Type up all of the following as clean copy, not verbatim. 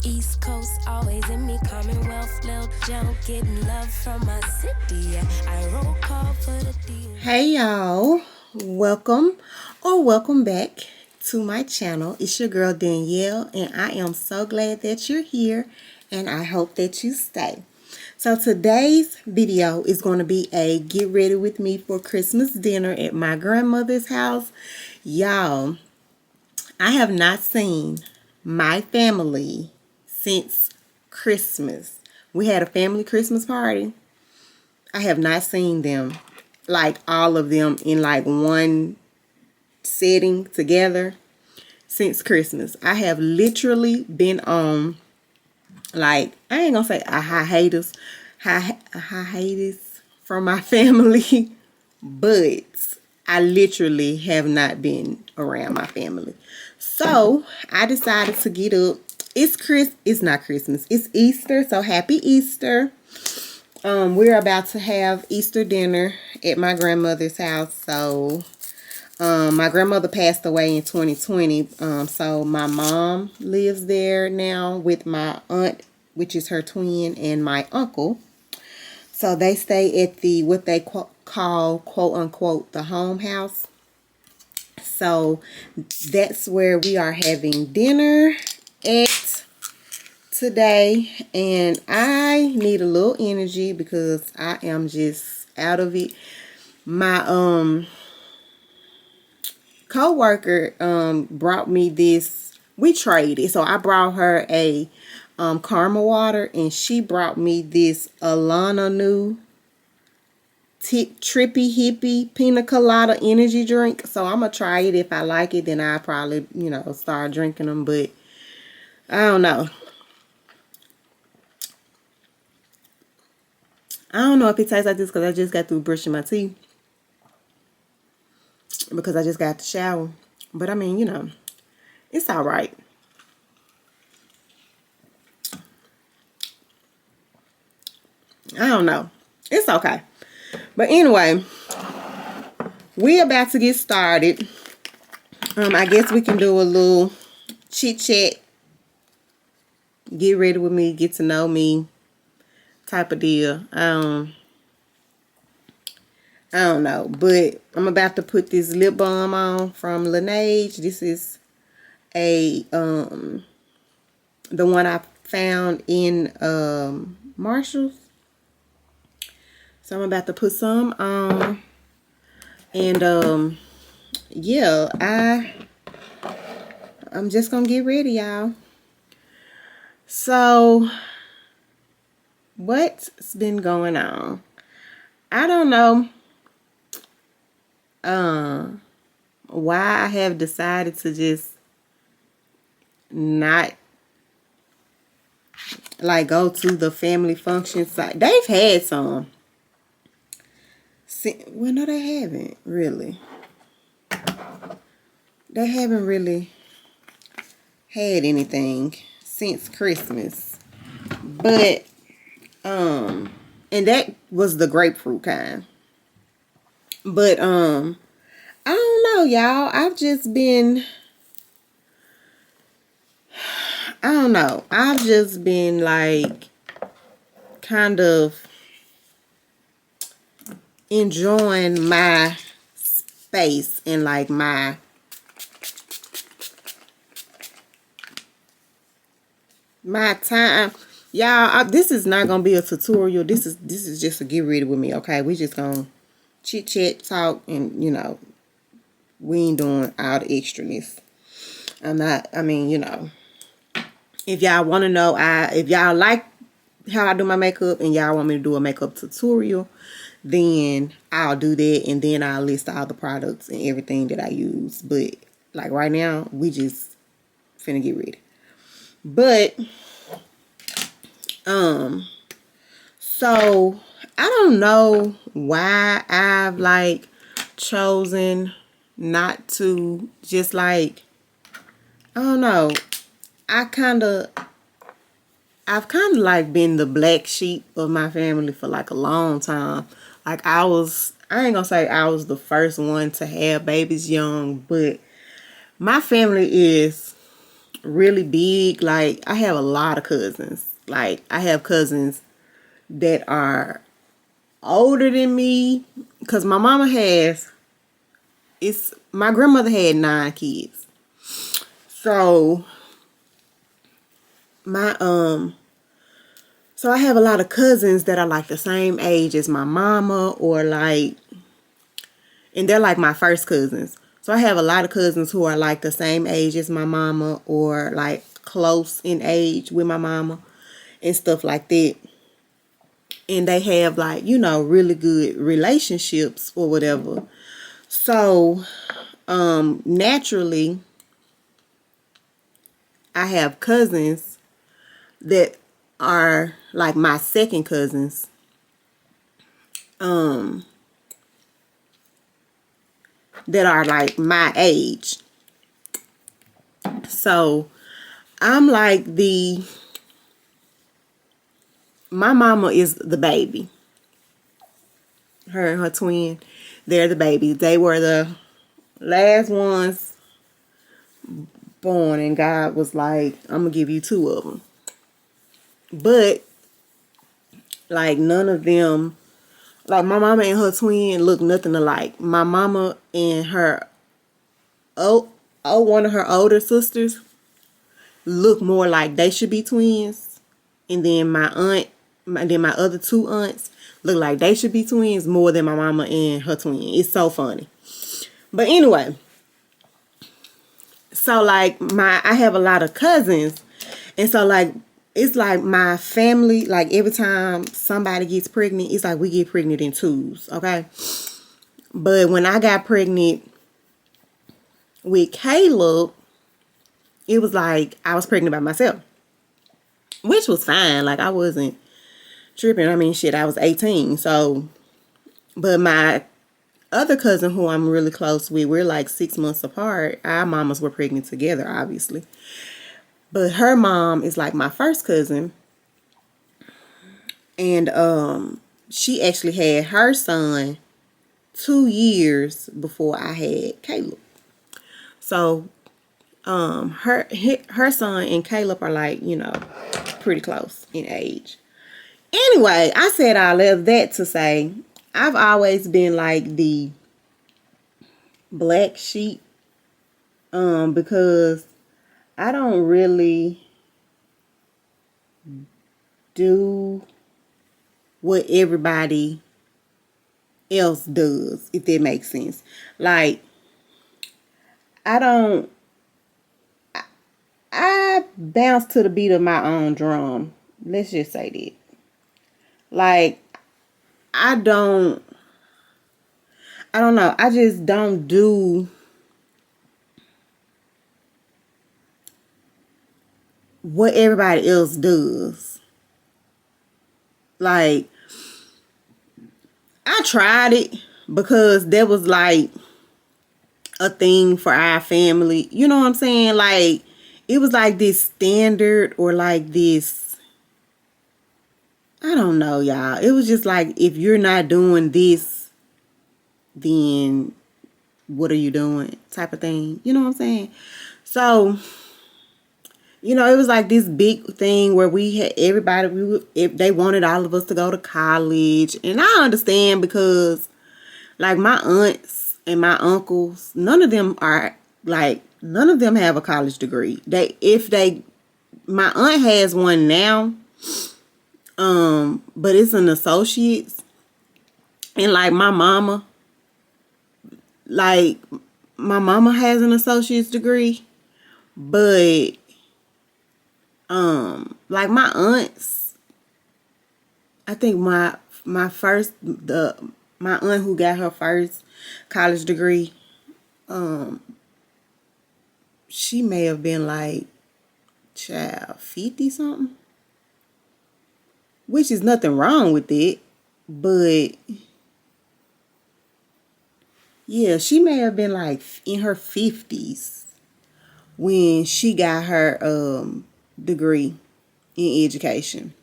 East Coast always in me, Commonwealth, Lil Jump, getting love from my city. Yeah, I roll call for the D. Hey y'all, welcome or welcome back to my channel. It's your girl Danielle, and I am so glad that you're here, and I hope that you stay. So today's video is going to be a get ready with me for Christmas dinner at my grandmother's house. Y'all, I have not seen my family since Christmas. We had a family Christmas party. I have not seen them, like all of them in like one setting together since Christmas. I have literally been on, like, I ain't gonna say a hiatus from my family, but I literally have not been around my family. So I decided to get up. It's not Christmas, it's Easter, so happy Easter. We're about to have Easter dinner at my grandmother's house. So my grandmother passed away in 2020, so my mom lives there now with my aunt, which is her twin, and my uncle. So they stay at the what they call, quote unquote, the home house. So that's where we are having dinner at today, and I need a little energy because I am just out of it. My co-worker brought me this. We traded, so I brought her a caramel water, and she brought me this Alana New Trippy Hippie Pina Colada energy drink. So I'm gonna try it. If I like it, then I'll probably, start drinking them. But I don't know. I don't know if it tastes like this because I just got through brushing my teeth, because I just got to shower. But I mean, it's all right. I don't know. It's okay. But anyway, we about to get started. I guess we can do a little chit chat. Get ready with me, get to know me type of deal. I don't know, but I'm about to put this lip balm on from Laneige. This is a the one I found in Marshall's. So I'm about to put some on, and yeah, I'm just gonna get ready, y'all. So what's been going on? I don't know why I have decided to just not like go to the family functions. They've had some. Well, no, they haven't really. They haven't really had anything since Christmas. But and that was the grapefruit kind. But I don't know, y'all. I've just been, I don't know. I've just been like kind of enjoying my space and like my time. Y'all, this is not gonna be a tutorial. This is just a get ready with me, okay? We just gonna chit chat, talk, and we ain't doing all the extraness. If y'all want to know, if y'all like how I do my makeup and y'all want me to do a makeup tutorial, then I'll do that, and then I'll list all the products and everything that I use. But like right now, we just finna get ready. But so I don't know why I've like chosen not to just like, I don't know. I've kind of like been the black sheep of my family for like a long time. Like I ain't gonna say I was the first one to have babies young, but my family is really big. Like, I have a lot of cousins. Like, I have cousins that are older than me. Because my grandmother had 9 kids. So, so I have a lot of cousins that are like the same age as my mama, or like, and they're like my first cousins. So I have a lot of cousins who are like the same age as my mama, or like close in age with my mama and stuff like that. And they have like, really good relationships or whatever. So, naturally, I have cousins that are like my second cousins. That are like my age. So I'm like my mama is the baby. Her and her twin, they're the babies. They were the last ones born, and God was like, I'm gonna give you 2 of them. But like, none of them, like my mama and her twin look nothing alike. My mama and one of her older sisters look more like they should be twins. And then my other 2 aunts look like they should be twins more than my mama and her twin. It's so funny. But anyway, so like I have a lot of cousins, and so like it's like my family, like every time somebody gets pregnant, it's like we get pregnant in 2s, okay? But when I got pregnant with Caleb, it was like I was pregnant by myself, which was fine. Like, I wasn't tripping. I mean, shit, I was 18. So, but my other cousin who I'm really close with, we're like 6 months apart. Our mamas were pregnant together, obviously. But her mom is like my first cousin. And she actually had her son 2 years before I had Caleb. So her son and Caleb are like, pretty close in age. Anyway, I said all of that to say I've always been like the black sheep, because I don't really do what everybody else does, if that makes sense. Like, I bounce to the beat of my own drum. Let's just say that. Like, I don't know. I just don't do what everybody else does. Like, I tried it because there was like a thing for our family. You know what I'm saying? Like, it was like this standard, or like this, I don't know, y'all. It was just like, if you're not doing this, then what are you doing? Type of thing. You know what I'm saying? So, it was like this big thing where we had everybody, if they wanted all of us to go to college. And I understand, because like my aunts and my uncles, none of them have a college degree. My aunt has one now, but it's an associate's. And like my mama has an associate's degree, but like my aunts, I think my aunt who got her first college degree, she may have been like, child, 50 something, which is nothing wrong with it, but yeah, she may have been like in her 50s when she got her degree in education.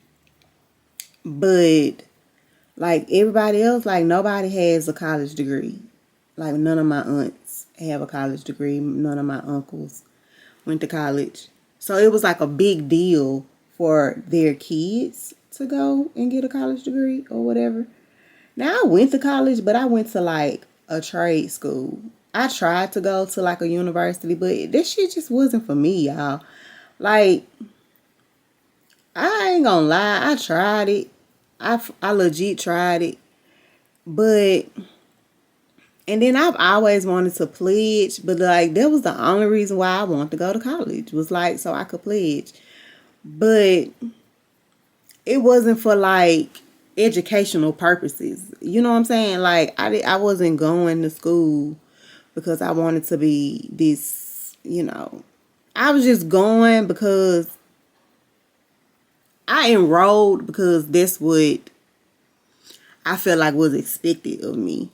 But like everybody else, like nobody has a college degree. Like, none of my aunts have a college degree. None of my uncles went to college. So it was like a big deal for their kids to go and get a college degree or whatever. Now I went to college, but I went to like a trade school. I tried to go to like a university, but this shit just wasn't for me, y'all. Like, I ain't gonna lie, I tried it. I legit tried it. But, and then I've always wanted to pledge, but like, that was the only reason why I wanted to go to college, was like, so I could pledge. But it wasn't for like educational purposes. You know what I'm saying? Like, I wasn't going to school because I wanted to be this, you know. I was just going because I enrolled because that's what I felt like was expected of me.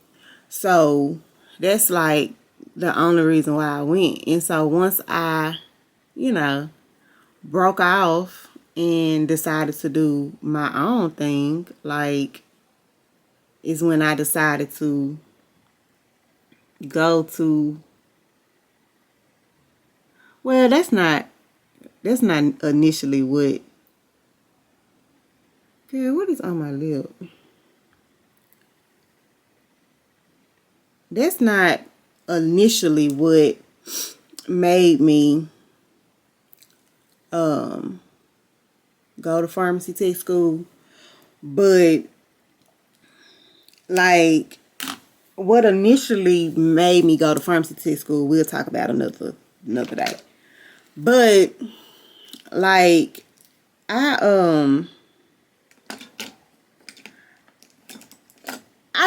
So that's like the only reason why I went. And so once I, you know, broke off and decided to do my own thing, like, is when I decided to go to, well, that's not initially what, girl, what is on my lip? That's not initially what made me go to pharmacy tech school, but like what initially made me go to pharmacy tech school, we'll talk about another day. But like I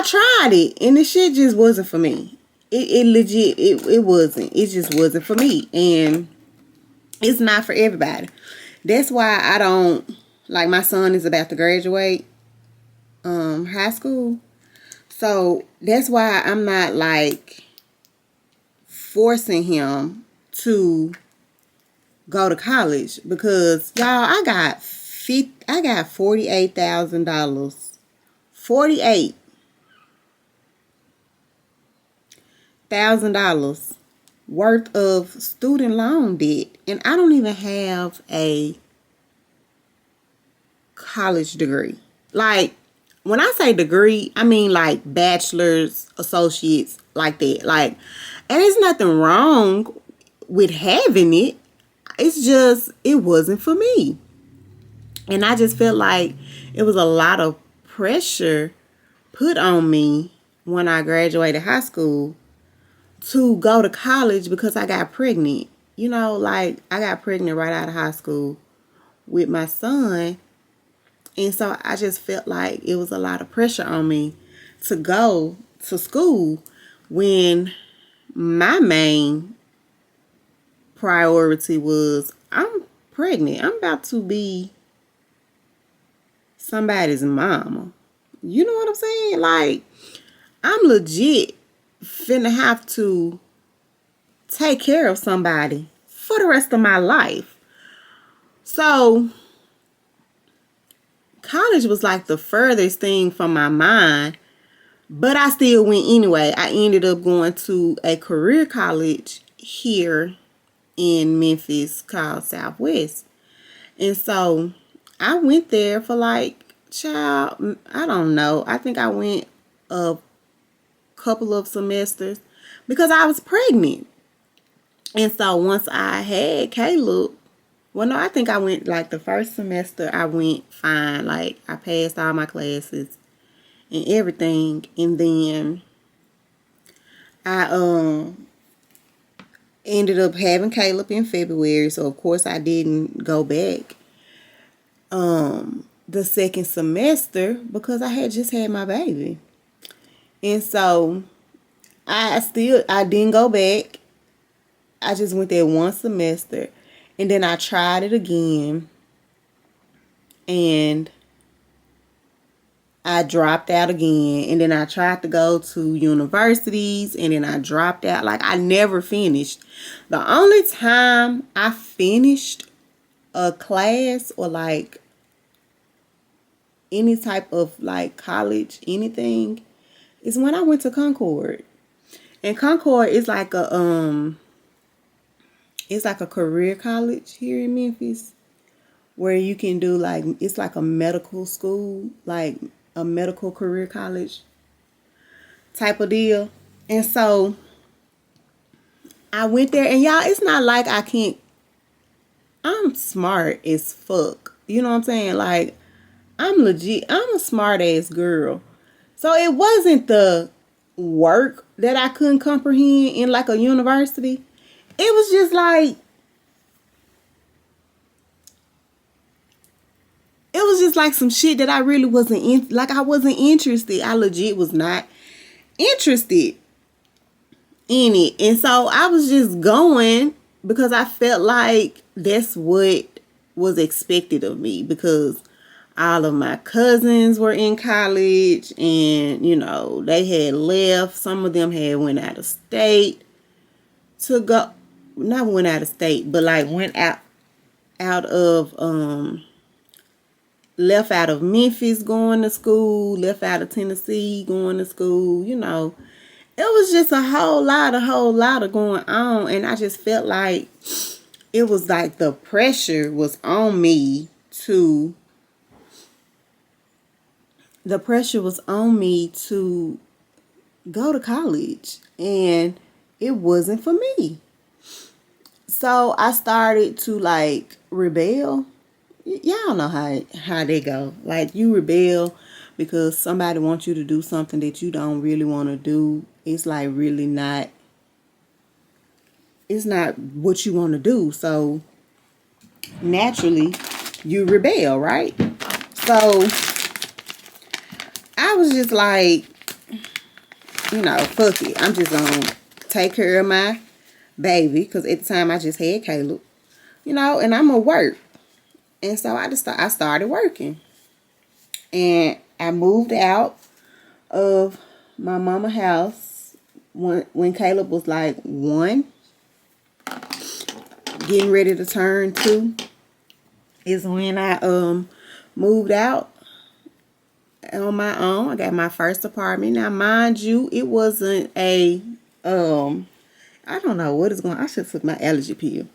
tried it and the shit just wasn't for me. It legit, it wasn't. It just wasn't for me. And it's not for everybody. That's why I don't, like, my son is about to graduate high school. So that's why I'm not like forcing him to go to college, because y'all, I got $48,000. $48,000 worth of student loan debt, and I don't even have a college degree. Like, when I say degree, I mean like bachelor's, associates, like that. Like, and there's nothing wrong with having it. It's just, it wasn't for me. And I just felt like it was a lot of pressure put on me when I graduated high school to go to college because I got pregnant. You know, like, I got pregnant right out of high school with my son. And so I just felt like it was a lot of pressure on me to go to school when my main priority was, I'm pregnant. I'm about to be somebody's mama. You know what I'm saying? Like, I'm legit finna have to take care of somebody for the rest of my life. So college was like the furthest thing from my mind, but I still went anyway. I ended up going to a career college here in Memphis called Southwest. And so I went there for like, child, I don't know. I think I went a couple of semesters because I was pregnant. And so once I had Caleb, well, no, I think I went like the first semester, I went fine. Like, I passed all my classes and everything. And then I ended up having Caleb in February. So of course I didn't go back the second semester because I had just had my baby. And so I didn't go back. I just went there one semester, and then I tried it again, and I dropped out again, and then I tried to go to universities, and then I dropped out. Like, I never finished. The only time I finished a class or like any type of like college, anything, is when I went to Concord. And Concord is like it's like a career college here in Memphis where you can do like, it's like a medical school, like a medical career college type of deal. And so I went there, and y'all, it's not like I can't, I'm smart as fuck. You know what I'm saying? Like, I'm legit, I'm a smart ass girl. So it wasn't the work that I couldn't comprehend in like a university. It was just like, it was just like some shit that I really wasn't in, like I wasn't interested. I legit was not interested in it. And so I was just going because I felt like that's what was expected of me, because all of my cousins were in college, and you know, they had left. Some of them had went out of state to go, not went out of state, but like went out of left out of Memphis going to school, left out of Tennessee going to school, you know. It was just a whole lot of going on, and I just felt like it was like the pressure was on me to go to college, and it wasn't for me. So I started to like rebel. Y'all know how they go. Like, you rebel because somebody wants you to do something that you don't really want to do. It's like really not, it's not what you want to do. So naturally you rebel, right? So I was just like, you know, fuck it. I'm just gonna take care of my baby, because at the time I just had Caleb, you know, and I'm gonna work. And so I started working, and I moved out of my mama house when Caleb was like 1, getting ready to turn 2, is when I moved out on my own. I got my first apartment. Now, mind you, it wasn't a I don't know what is going on. I should took my allergy pill.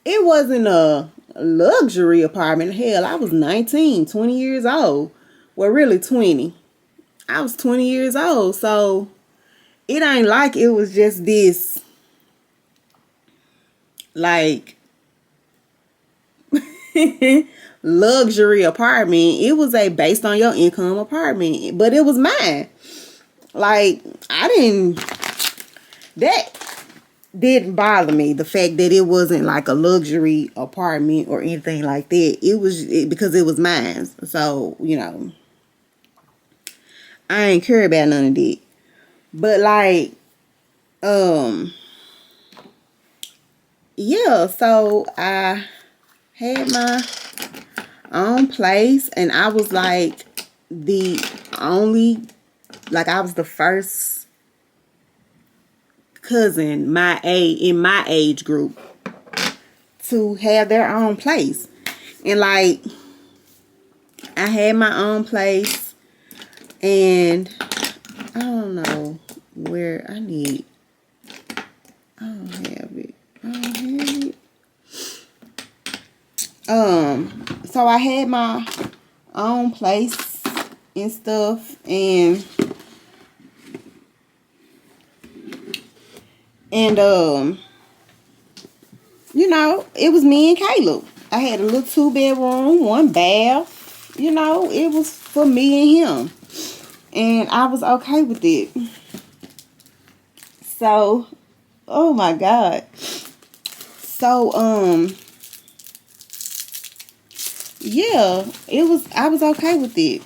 It wasn't a luxury apartment. Hell, I was 19, 20 years old. Well, really 20. I was 20 years old. So it ain't like it was just this, like, luxury apartment. It was a based on your income apartment, but it was mine. Like, that didn't bother me, the fact that it wasn't like a luxury apartment or anything like that. It was because it was mine. So, you know, I ain't care about none of that. But like, yeah, so I had my own place, and I was like the only, like, I was the first cousin in my age group to have their own place. And like, I had my own place, and I don't know where I don't have it. So I had my own place and stuff, and you know, it was me and Caleb. I had a little 2-bedroom, 1 bath. You know, it was for me and him, and I was okay with it. So, oh my God. So, yeah, I was okay with it.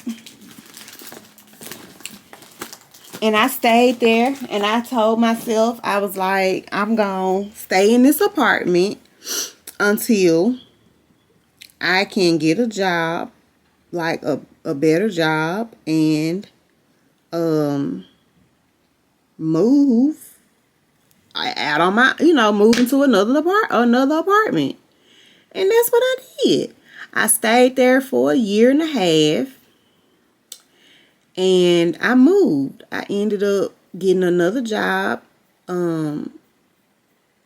And I stayed there, and I told myself, I was like, I'm going to stay in this apartment until I can get a job, like a better job, and move out on my, you know, move into another apartment. And that's what I did. I stayed there for 1.5 years, and I moved. I ended up getting another job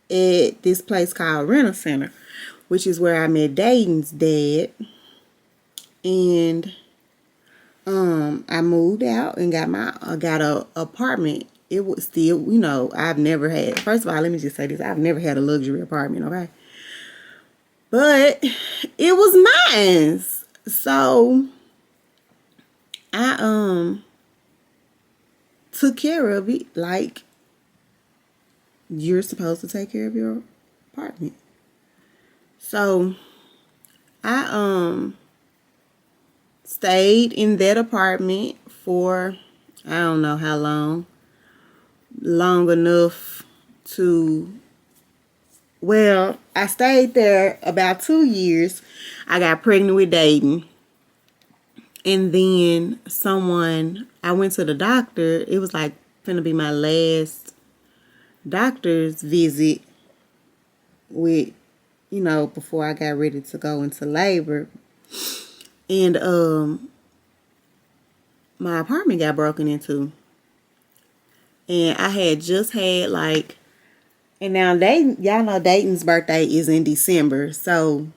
at this place called Rental Center, which is where I met Dayton's dad. And I moved out and got a apartment. It was still, I've never had. First of all, let me just say this: I've never had a luxury apartment, okay? But it was mine, so I took care of it like you're supposed to take care of your apartment. So I stayed in that apartment for I don't know how long enough to, well, I stayed there about 2 years. I got pregnant with Dayton. And then I went to the doctor. It was like finna be my last doctor's visit with, before I got ready to go into labor. And my apartment got broken into. And I had just had and now y'all know Dayton's birthday is in December. So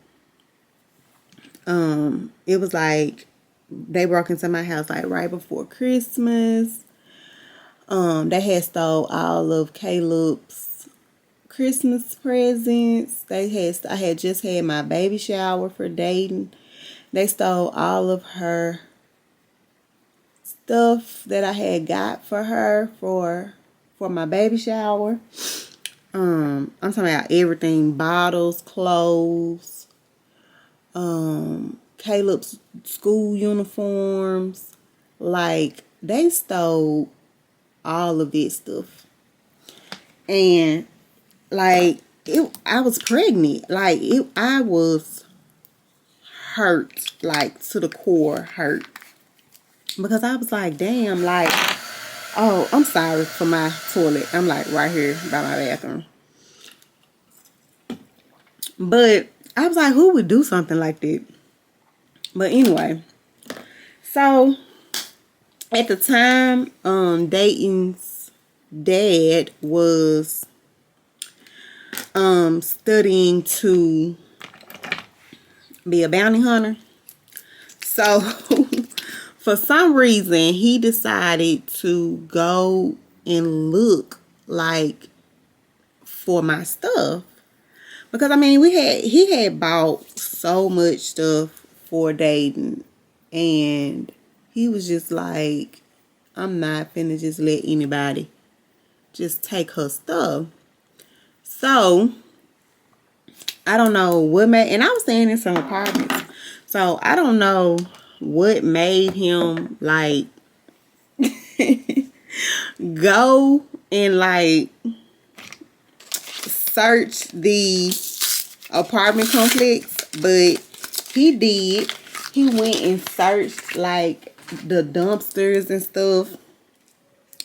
it was like they broke into my house like right before Christmas. They had stole all of Caleb's Christmas presents. I had just had my baby shower for Dayton. They stole all of her stuff that I had got for her for my baby shower. I'm talking about everything: bottles, clothes, Caleb's school uniforms. Like, they stole all of this stuff. And I was pregnant. I was hurt, to the core hurt. Because I was like, damn, oh, I'm sorry for my toilet. I'm right here by my bathroom. But I was like, who would do something like that? But anyway, so at the time, Dayton's dad was studying to be a bounty hunter. So for some reason, he decided to go and look for my stuff. Because he had bought so much stuff for Dayton, and he was just like, I'm not finna just let anybody just take her stuff. So I don't know what made, and I was staying in some apartments, so I don't know what made him go and search the apartment complex, but he did. He went and searched the dumpsters and stuff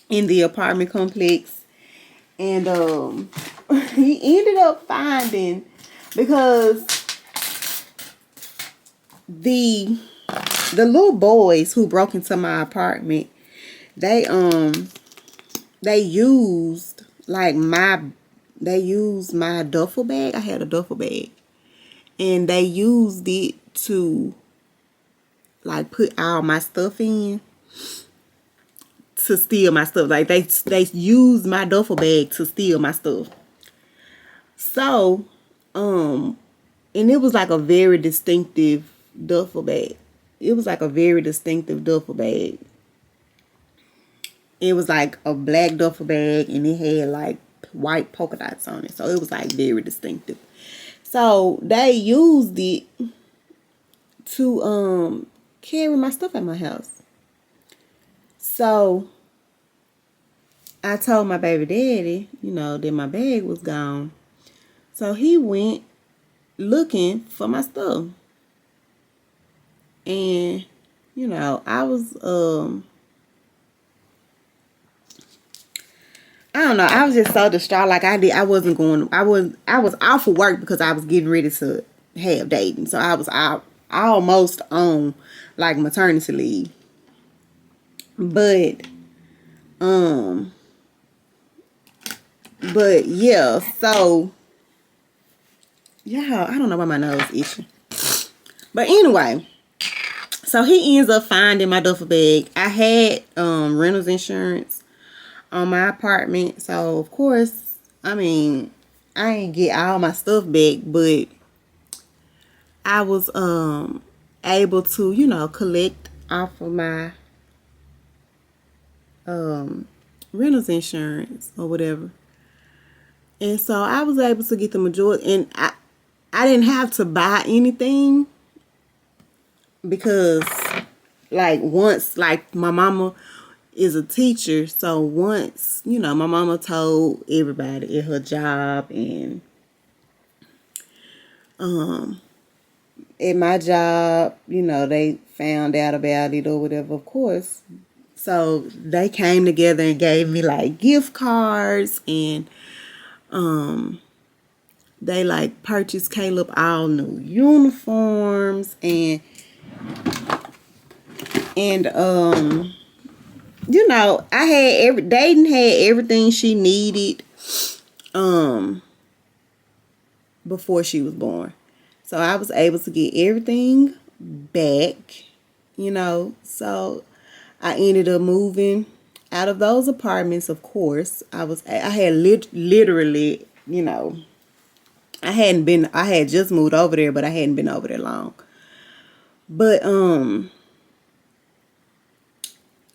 in the apartment complex, and he ended up finding, because the little boys who broke into my apartment, they used my duffel bag. I had a duffel bag, and they used it to put all my stuff in to steal my stuff. They used my duffel bag to steal my stuff. So and it was a very distinctive duffel bag. It was a very distinctive duffel bag. It was a black duffel bag, and it had white polka dots on it. So it was very distinctive. So they used it to carry my stuff at my house. So I told my baby daddy, that my bag was gone. So he went looking for my stuff. And, I was, I don't know. I was just so distraught. I was off of work because I was getting ready to have Dayton. So I was almost on maternity leave. But But yeah, so yeah, I don't know why my nose itching. But anyway, so he ends up finding my duffel bag. I had renters insurance on my apartment, so of course, I mean, I ain't get all my stuff back, but I was able to, you know, collect off of my renters insurance or whatever. And so I was able to get the majority, and I didn't have to buy anything because like once, like my mama is a teacher, so once, you know, my mama told everybody at her job and at my job, you know, they found out about it or whatever, of course. So they came together and gave me like gift cards, and they like purchased Caleb all new uniforms, and you know, Dayton had everything she needed before she was born. So I was able to get everything back, you know. So I ended up moving out of those apartments, of course. I had literally, you know, I had just moved over there, but I hadn't been over there long. But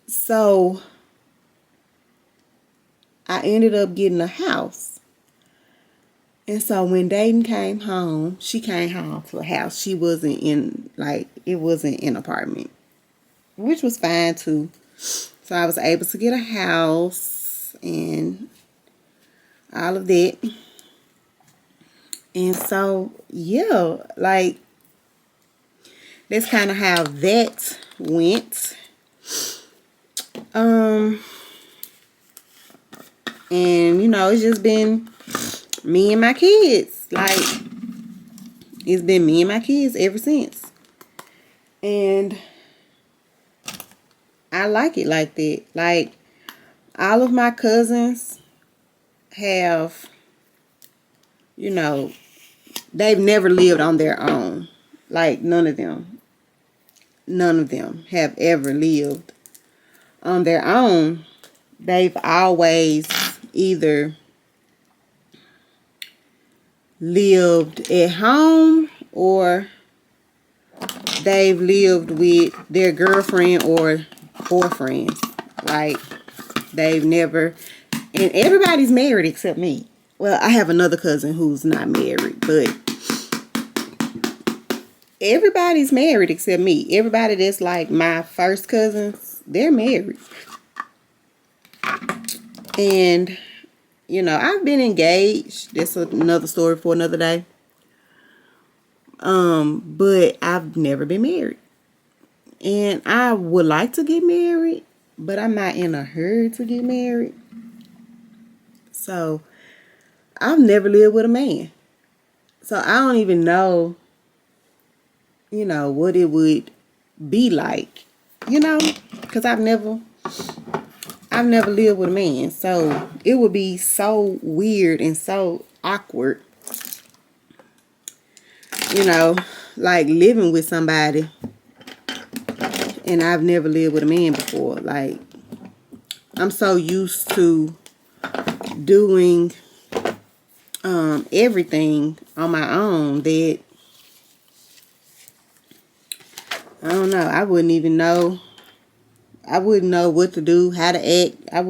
so I ended up getting a house. And so when Dayton came home, she came home to a house. She wasn't in, like, it wasn't an apartment, which was fine too. So I was able to get a house and all of that. And so, yeah, like, that's kind of how that went. And, you know, it's just been me and my kids. Like, it's been me and my kids ever since. And I like it like that. Like, all of my cousins have, you know, they've never lived on their own. Like, none of them have ever lived on their own. They've always either lived at home or they've lived with their girlfriend or boyfriend. Like, they've never, and everybody's married except me. Well, I have another cousin who's not married, but everybody's married except me. Everybody that's like my first cousins, they're married. And, you know, I've been engaged. That's another story for another day. But I've never been married. And I would like to get married, but I'm not in a hurry to get married. So, I've never lived with a man. So, I don't even know, you know, what it would be like, you know, because I've never lived with a man. So, it would be so weird and so awkward, you know, like living with somebody and I've never lived with a man before. Like, I'm so used to doing everything on my own that I don't know. I wouldn't know what to do, how to act. I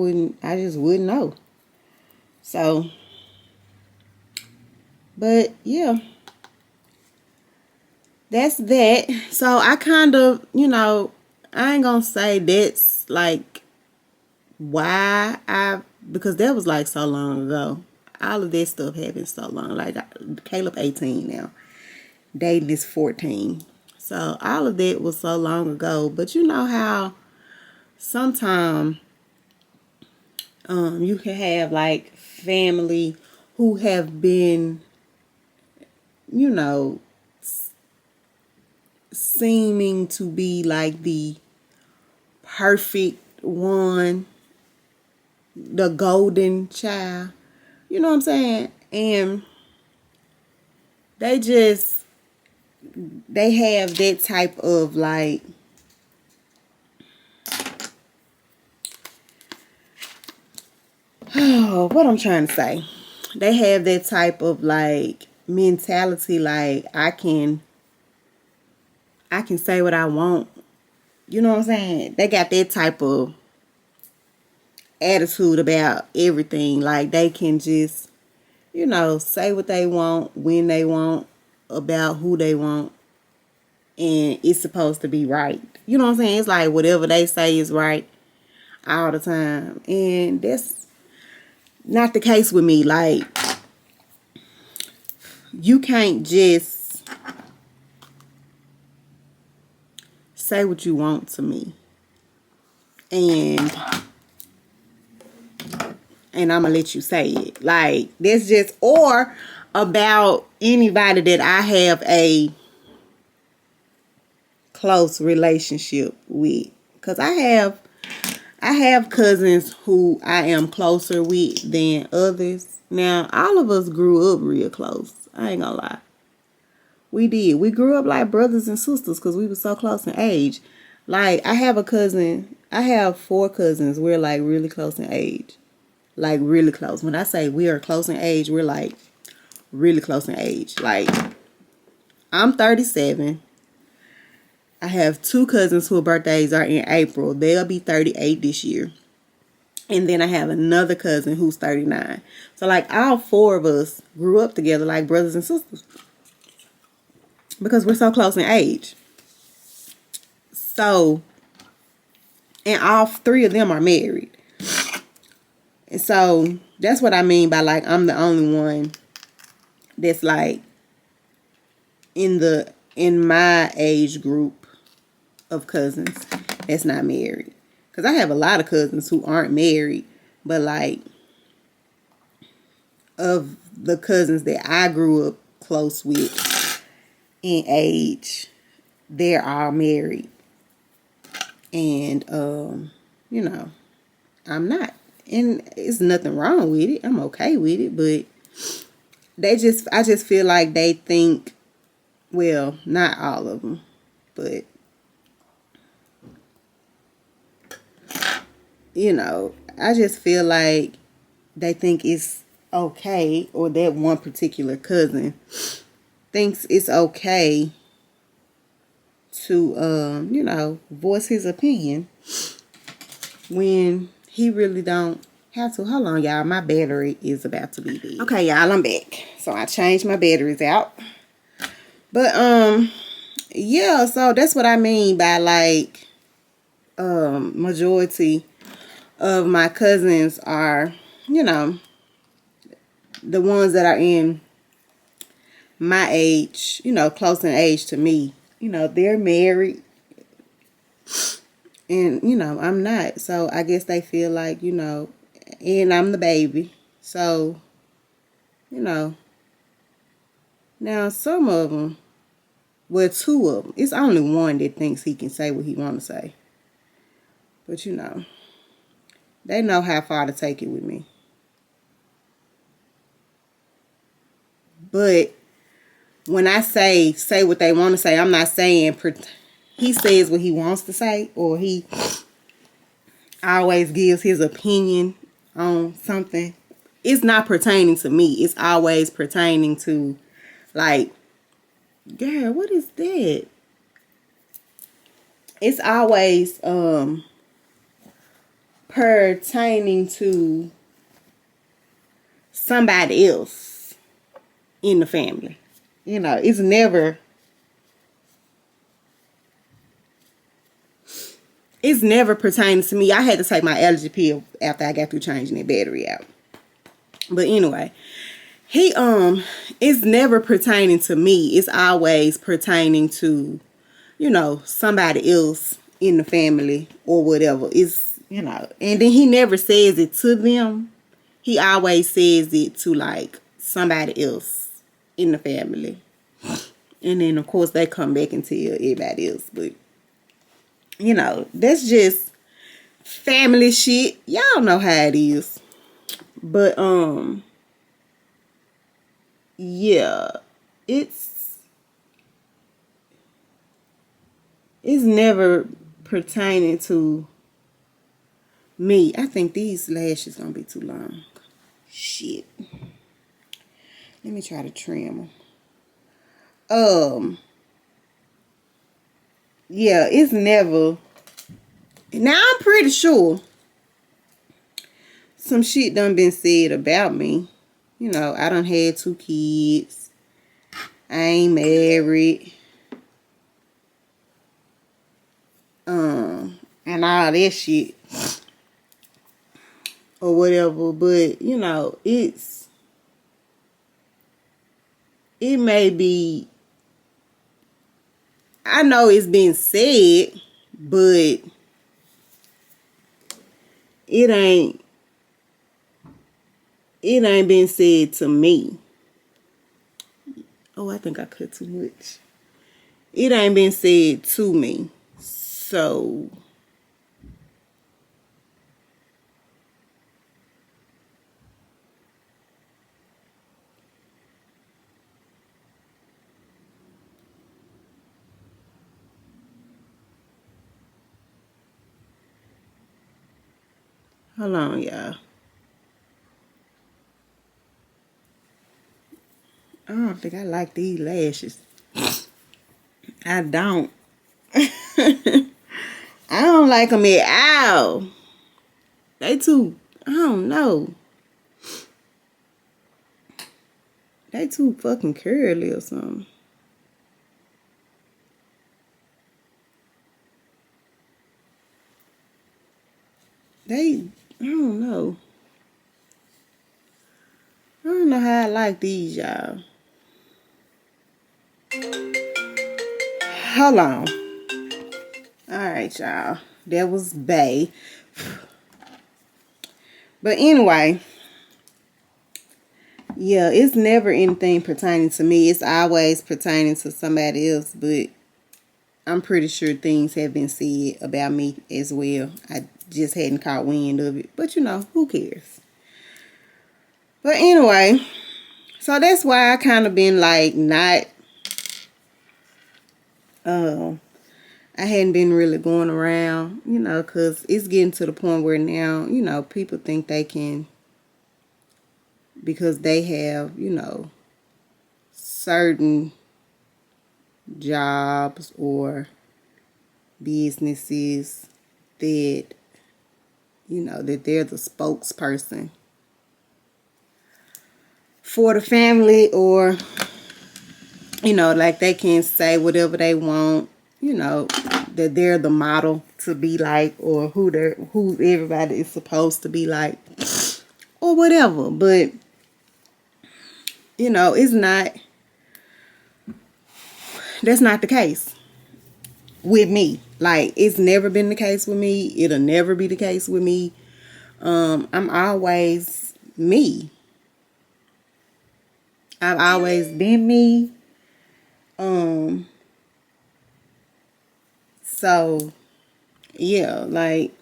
just wouldn't know. So, but yeah, that's that. So I kind of, you know, I ain't gonna say that's like because that was like so long ago. All of that stuff happened so long. Like, Caleb 18 now. Dayton is 14. So all of that was so long ago. But you know how sometimes you can have like family who have been, you know, seeming to be like the perfect one, the golden child. You know what I'm saying? And they have that type of like, oh, what I'm trying to say. They have that type of like mentality, like I can say what I want. You know what I'm saying? They got that type of attitude about everything. Like they can just, say what they want, when they want, about who they want, and it's supposed to be right. You know what I'm saying? It's like whatever they say is right all the time. And that's not the case with me. Like, you can't just say what you want to me. And I'm gonna let you say it. Like, that's just, or about anybody that I have a close relationship with. Because I have cousins who I am closer with than others. Now, all of us grew up real close. I ain't gonna lie. We did. We grew up like brothers and sisters because we were so close in age. Like, I have 4 cousins. We're like really close in age. Like, really close. When I say we are close in age, we're like really close in age. Like, I'm 37. I have 2 cousins whose birthdays are in April. They'll be 38 this year. And then I have another cousin who's 39. So, like, all 4 of us grew up together like brothers and sisters. Because we're so close in age. So, and all 3 of them are married. And so, that's what I mean by, like, I'm the only one that's, like, in my age group of cousins that's not married. Because I have a lot of cousins who aren't married. But, like, of the cousins that I grew up close with in age, they're all married. And, I'm not. And it's nothing wrong with it. I'm okay with it. But I just feel like they think, well, not all of them, but, I just feel like they think it's okay, or that one particular cousin thinks it's okay to, voice his opinion when he really don't have to. Hold on, y'all. My battery is about to be dead. Okay, y'all, I'm back. So I changed my batteries out. But, yeah, so that's what I mean by, like, majority of my cousins are, the ones that are in my age, close in age to me. They're married. And, I'm not. So I guess they feel like, and I'm the baby. So, now some of them, well, 2 of them, it's only one that thinks he can say what he want to say. But, they know how far to take it with me. But when I say what they want to say, I'm not saying he says what he wants to say, or he always gives his opinion on something. It's not pertaining to me. It's always pertaining to, like, girl, what is that? It's always pertaining to somebody else in the family. It's never pertaining to me. I had to take my allergy pill after I got through changing that battery out. But anyway, it's never pertaining to me. It's always pertaining to, somebody else in the family or whatever. It's, and then he never says it to them. He always says it to, like, somebody else in the family. And then, of course, they come back and tell everybody else. But, that's just family shit. Y'all know how it is. But, yeah, it's never pertaining to me. I think these lashes gonna be too long. Shit. Let me try to trim them. Yeah, it's never. Now I'm pretty sure some shit done been said about me. You know, I done had 2 kids. I ain't married. And all that shit. Or whatever. But, you know, it may be, I know it's been said, but it ain't been said to me. Oh, I think I cut too much. It ain't been said to me. So, hold on, y'all. I don't think I like these lashes. I don't. I don't like them at all. They too, I don't know. They too fucking curly or something. I don't know. I don't know how I like these, y'all. Hold on. Alright, y'all. That was Bay. But anyway, yeah, it's never anything pertaining to me. It's always pertaining to somebody else. But I'm pretty sure things have been said about me as well. I just hadn't caught wind of it. But you know, who cares? But anyway, so that's why I kind of been like not, I hadn't been really going around, you know, because it's getting to the point where now, you know, people think they can, because they have, you know, certain jobs or businesses that, you know, that they're the spokesperson for the family, or, you know, like they can say whatever they want, you know, that they're the model to be like, or who everybody is supposed to be like, or whatever. But you know, that's not the case with me. Like, it's never been the case with me. It'll never be the case with me. I'm always me. I've always been me. So yeah, like,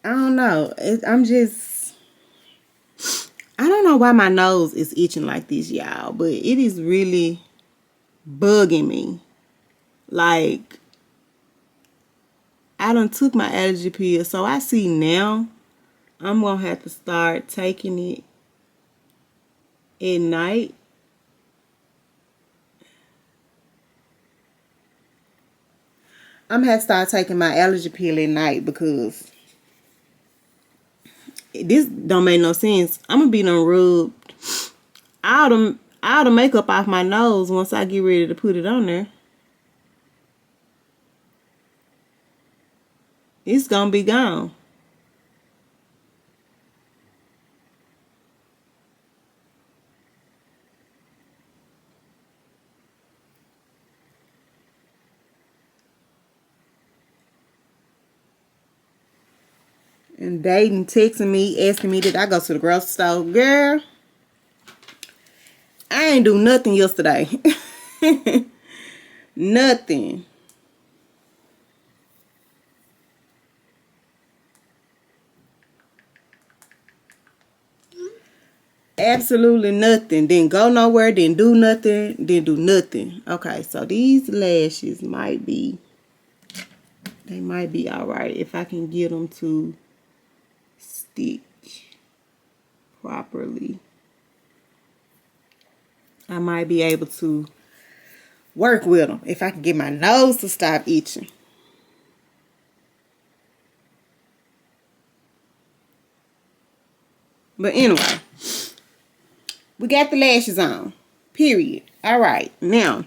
I don't know. I don't know why my nose is itching like this, y'all, but it is really bugging me. Like, I done took my allergy pill, so I see now I'm gonna have to start taking it at night. I'm gonna have to start taking my allergy pill at night, because this don't make no sense. I'm gonna be done rubbed all the makeup off my nose once I get ready to put it on there. It's gonna be gone. And Dayton texting me, asking me did I go to the grocery store. Girl, I ain't do nothing yesterday. Nothing. Absolutely nothing. Didn't go nowhere. Didn't do nothing. Didn't do nothing. Okay, so these lashes might be, they might be alright if I can get them to stick properly. I might be able to work with them if I can get my nose to stop itching. But anyway, we got the lashes on. Period. Alright, now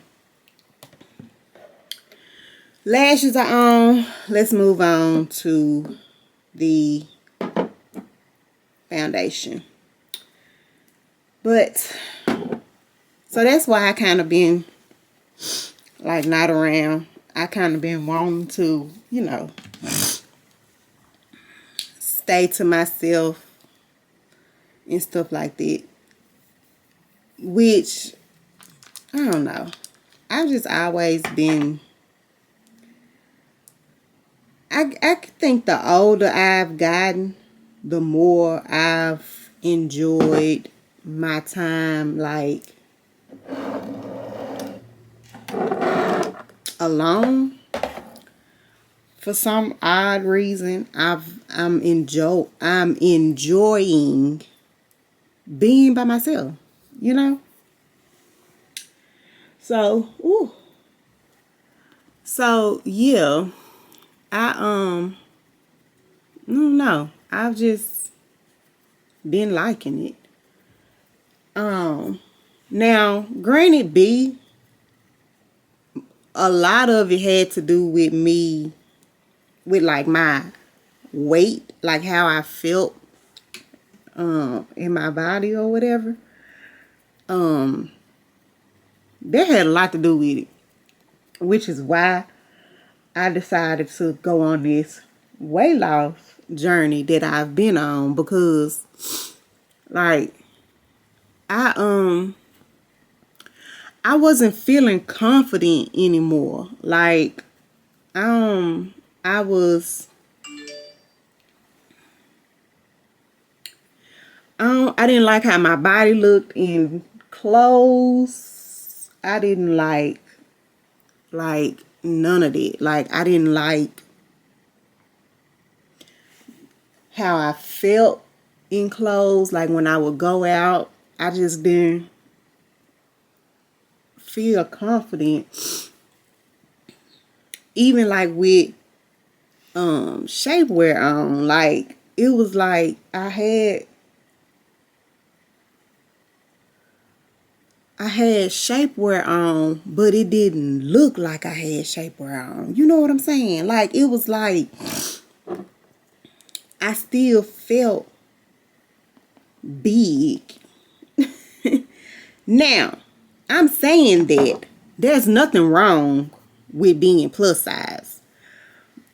lashes are on. Let's move on to the foundation. But so that's why I kind of been like not around. I kind of been wanting to, you know, stay to myself and stuff like that. Which, I don't know. I've just always been, I think the older I've gotten, the more I've enjoyed my time, like, alone. For some odd reason, I'm enjoying being by myself, you know? So, So, yeah, I don't know. I've just been liking it. Now, granted B, a lot of it had to do with me, with like my weight, like how I felt in my body or whatever. That had a lot to do with it, which is why I decided to go on this weight loss journey that I've been on, because like I wasn't feeling confident anymore. Like I was I didn't like how my body looked in clothes. I didn't like none of it. Like I didn't like how I felt in clothes. Like when I would go out, I just didn't feel confident. Even like with shapewear on. Like it was like I had shapewear on, but it didn't look like I had shapewear on. You know what I'm saying? Like, it was like I still felt big. Now, I'm saying that there's nothing wrong with being plus size,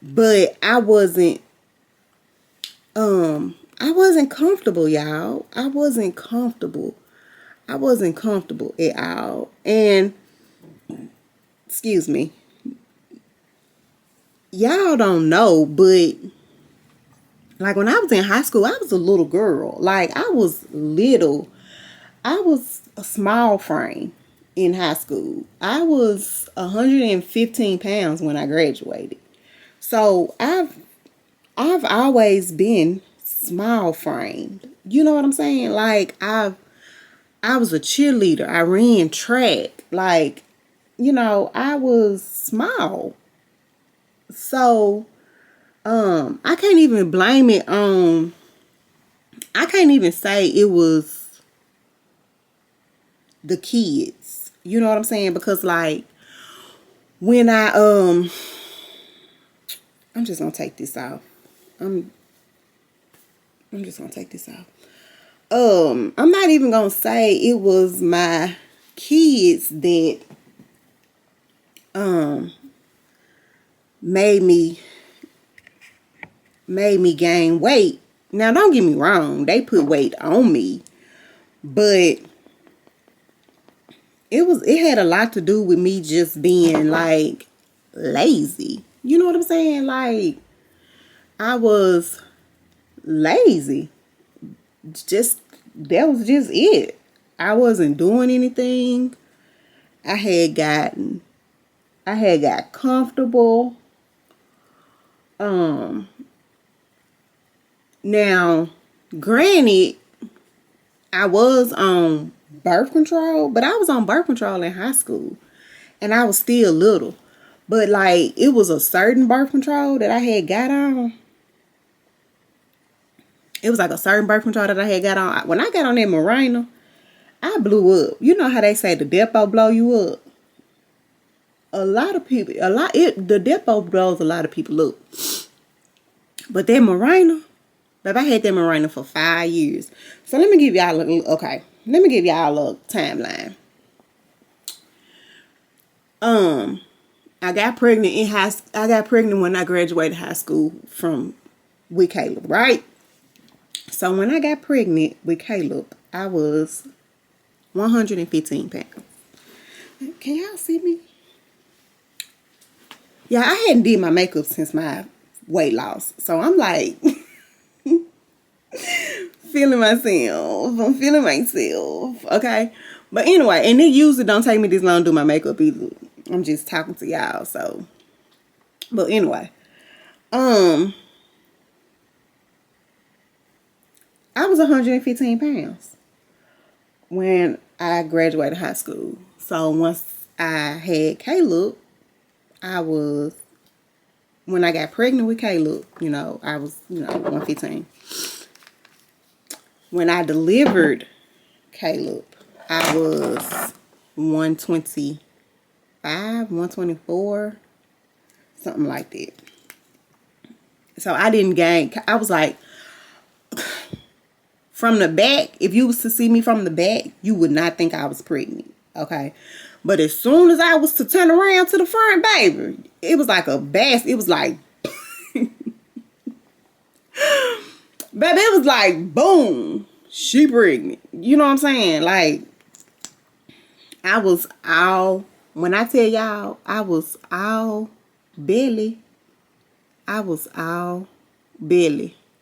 but I wasn't comfortable, y'all. I wasn't comfortable at all. And excuse me, y'all don't know, but like when I was in high school, I was a little girl. Like I was little. I was a small frame in high school. I was 115 pounds when I graduated. So I've always been small framed. You know what I'm saying? Like I was a cheerleader. I ran track. Like, you know, I was small. So, I can't even blame it on, I can't even say it was the kids. You know what I'm saying? Because like, when I'm just gonna take this off. I'm just gonna take this off. I'm not even gonna say it was my kids that made me gain weight. Now don't get me wrong, they put weight on me, but it had a lot to do with me just being like lazy. You know what I'm saying? Like I was lazy. Just that was just it. I wasn't doing anything. I had got comfortable. Now, granted, I was on birth control, but I was on birth control in high school, and I was still little. But like, it was a certain birth control that I had got on. It was like a certain birth control that I had got on. When I got on that Mirena, I blew up. You know how they say the depot blow you up? The depot blows a lot of people up. But that Mirena, babe, I had that Mirena for 5 years. So let me give y'all a timeline. I got pregnant when I graduated high school with Caleb, right? So when I got pregnant with Caleb, I was 115 pounds. Can y'all see me? Yeah, I hadn't did my makeup since my weight loss. So I'm like feeling myself. I'm feeling myself. Okay. But anyway, and it usually don't take me this long to do my makeup either. I'm just talking to y'all. So, but anyway, I was 115 pounds when I graduated high school. So once I had Caleb, when I got pregnant with Caleb, I was, 115. When I delivered Caleb, I was 125, 124, something like that. So I didn't gain. I was like, from the back, if you was to see me from the back, you would not think I was pregnant. Okay. But as soon as I was to turn around to the front, baby, it was like a bass. It was like, baby, it was like, boom, she pregnant. You know what I'm saying? Like, when I tell y'all, I was all belly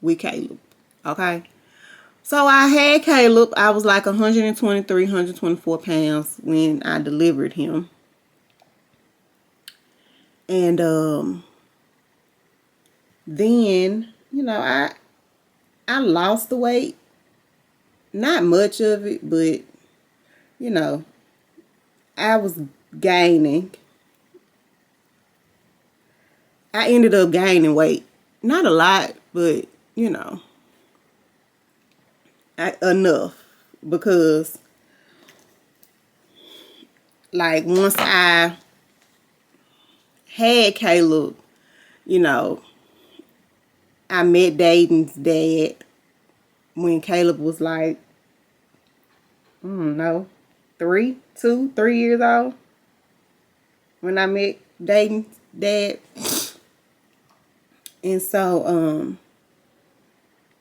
with Caleb. Okay. So I had Caleb. I was like 123, 124 pounds when I delivered him. And then, I lost the weight. Not much of it, but, I was gaining. I ended up gaining weight. Not a lot, but, enough, because like once I had Caleb, I met Dayton's dad when Caleb was like, I don't know, 3 years old when I met Dayton's dad. And so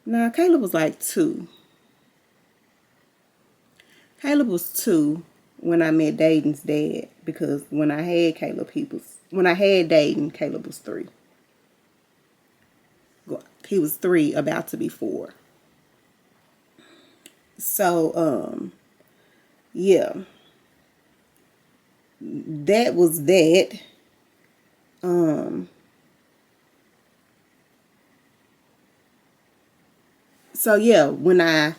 Caleb was like 2. Caleb was 2 when I met Dayton's dad, because when I had Dayton, Caleb was 3. He was 3, about to be 4. So, yeah. That was that. So yeah, when I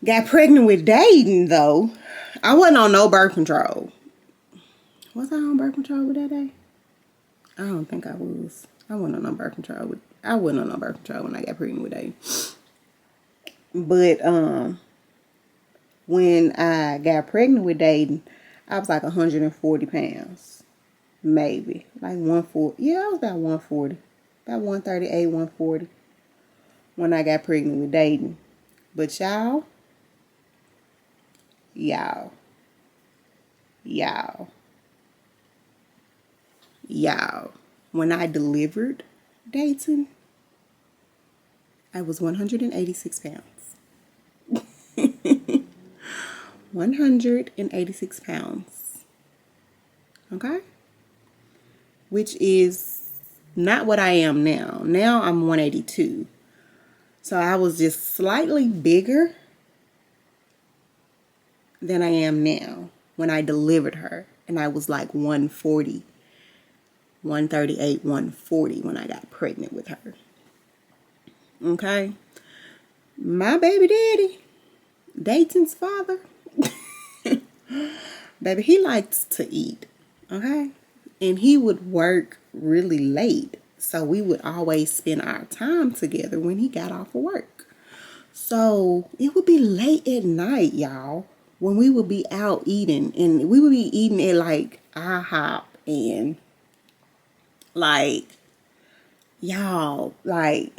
got pregnant with Dayton, though, I wasn't on no birth control. Was I on birth control with that day? I don't think I was. I wasn't on no birth control when I got pregnant with Dayton. But when I got pregnant with Dayton, I was like 140 pounds. Maybe. Like 140. Yeah, I was about 140. About 138, 140. When I got pregnant with Dayton. But y'all, when I delivered Dayton, I was 186 pounds. 186 pounds. Okay? Which is not what I am now. Now I'm 182. So I was just slightly bigger than I am now when I delivered her. And I was like 140, 138, 140 when I got pregnant with her. Okay. My baby daddy, Dayton's father, baby, he likes to eat. Okay. And he would work really late. So we would always spend our time together when he got off of work. So it would be late at night, y'all, when we would be out eating. And we would be eating at like IHOP and like, y'all, like,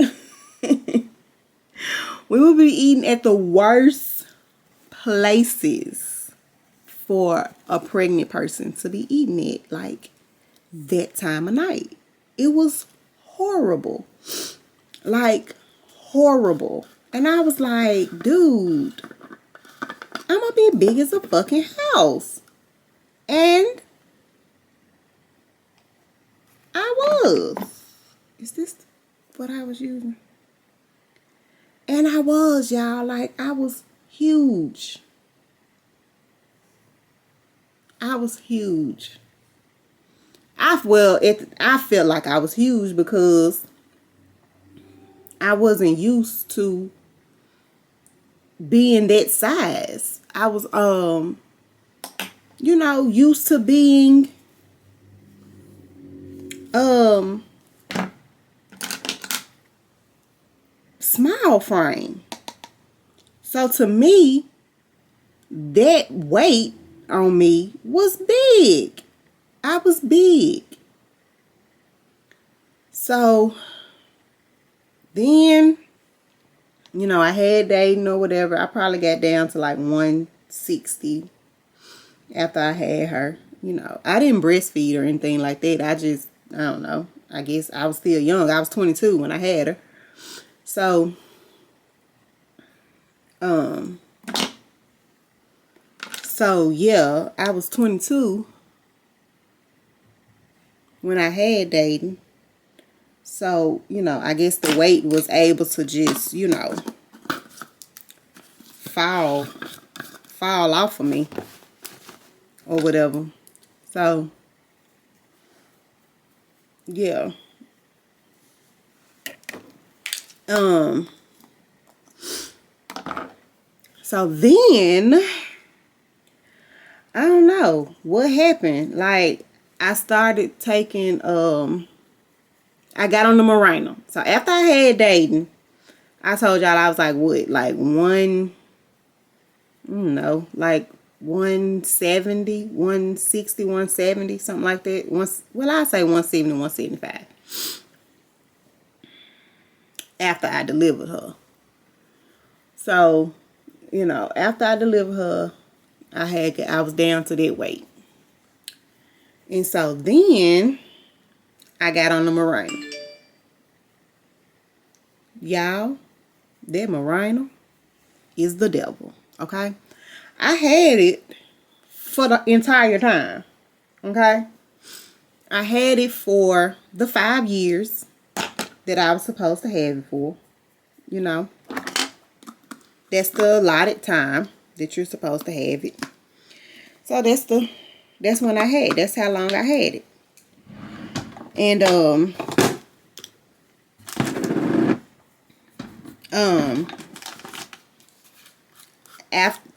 we would be eating at the worst places for a pregnant person to be eating at, like, that time of night. It was horrible. Like, horrible. And I was like, dude, I'm gonna be big as a fucking house. And I was. Is this what I was using? And I was, y'all. Like, I was huge. I was huge. I felt like I was huge because I wasn't used to being that size. I was, used to being, small frame. So to me, that weight on me was big. I was big. So then, I had dating or whatever. I probably got down to like 160 after I had her. I didn't breastfeed or anything like that. I don't know. I guess I was still young. I was 22 when I had her. So, yeah, I was 22 when I had Dayton. So, I guess the weight was able to just, fall off of me or whatever. So, yeah. So then, I don't know what happened. Like, I started taking, I got on the Mirena. So after I had Dayton, I told y'all I was like, what? Like like 170, 160, 170, something like that. I say 170, 175. After I delivered her. So, after I delivered her, I was down to that weight. And so then I got on the Mirena. Y'all, that Mirena is the devil. Okay? I had it for the entire time. Okay? I had it for the 5 years that I was supposed to have it for. That's the allotted time that you're supposed to have it. So that's when I had it. That's how long I had it. And after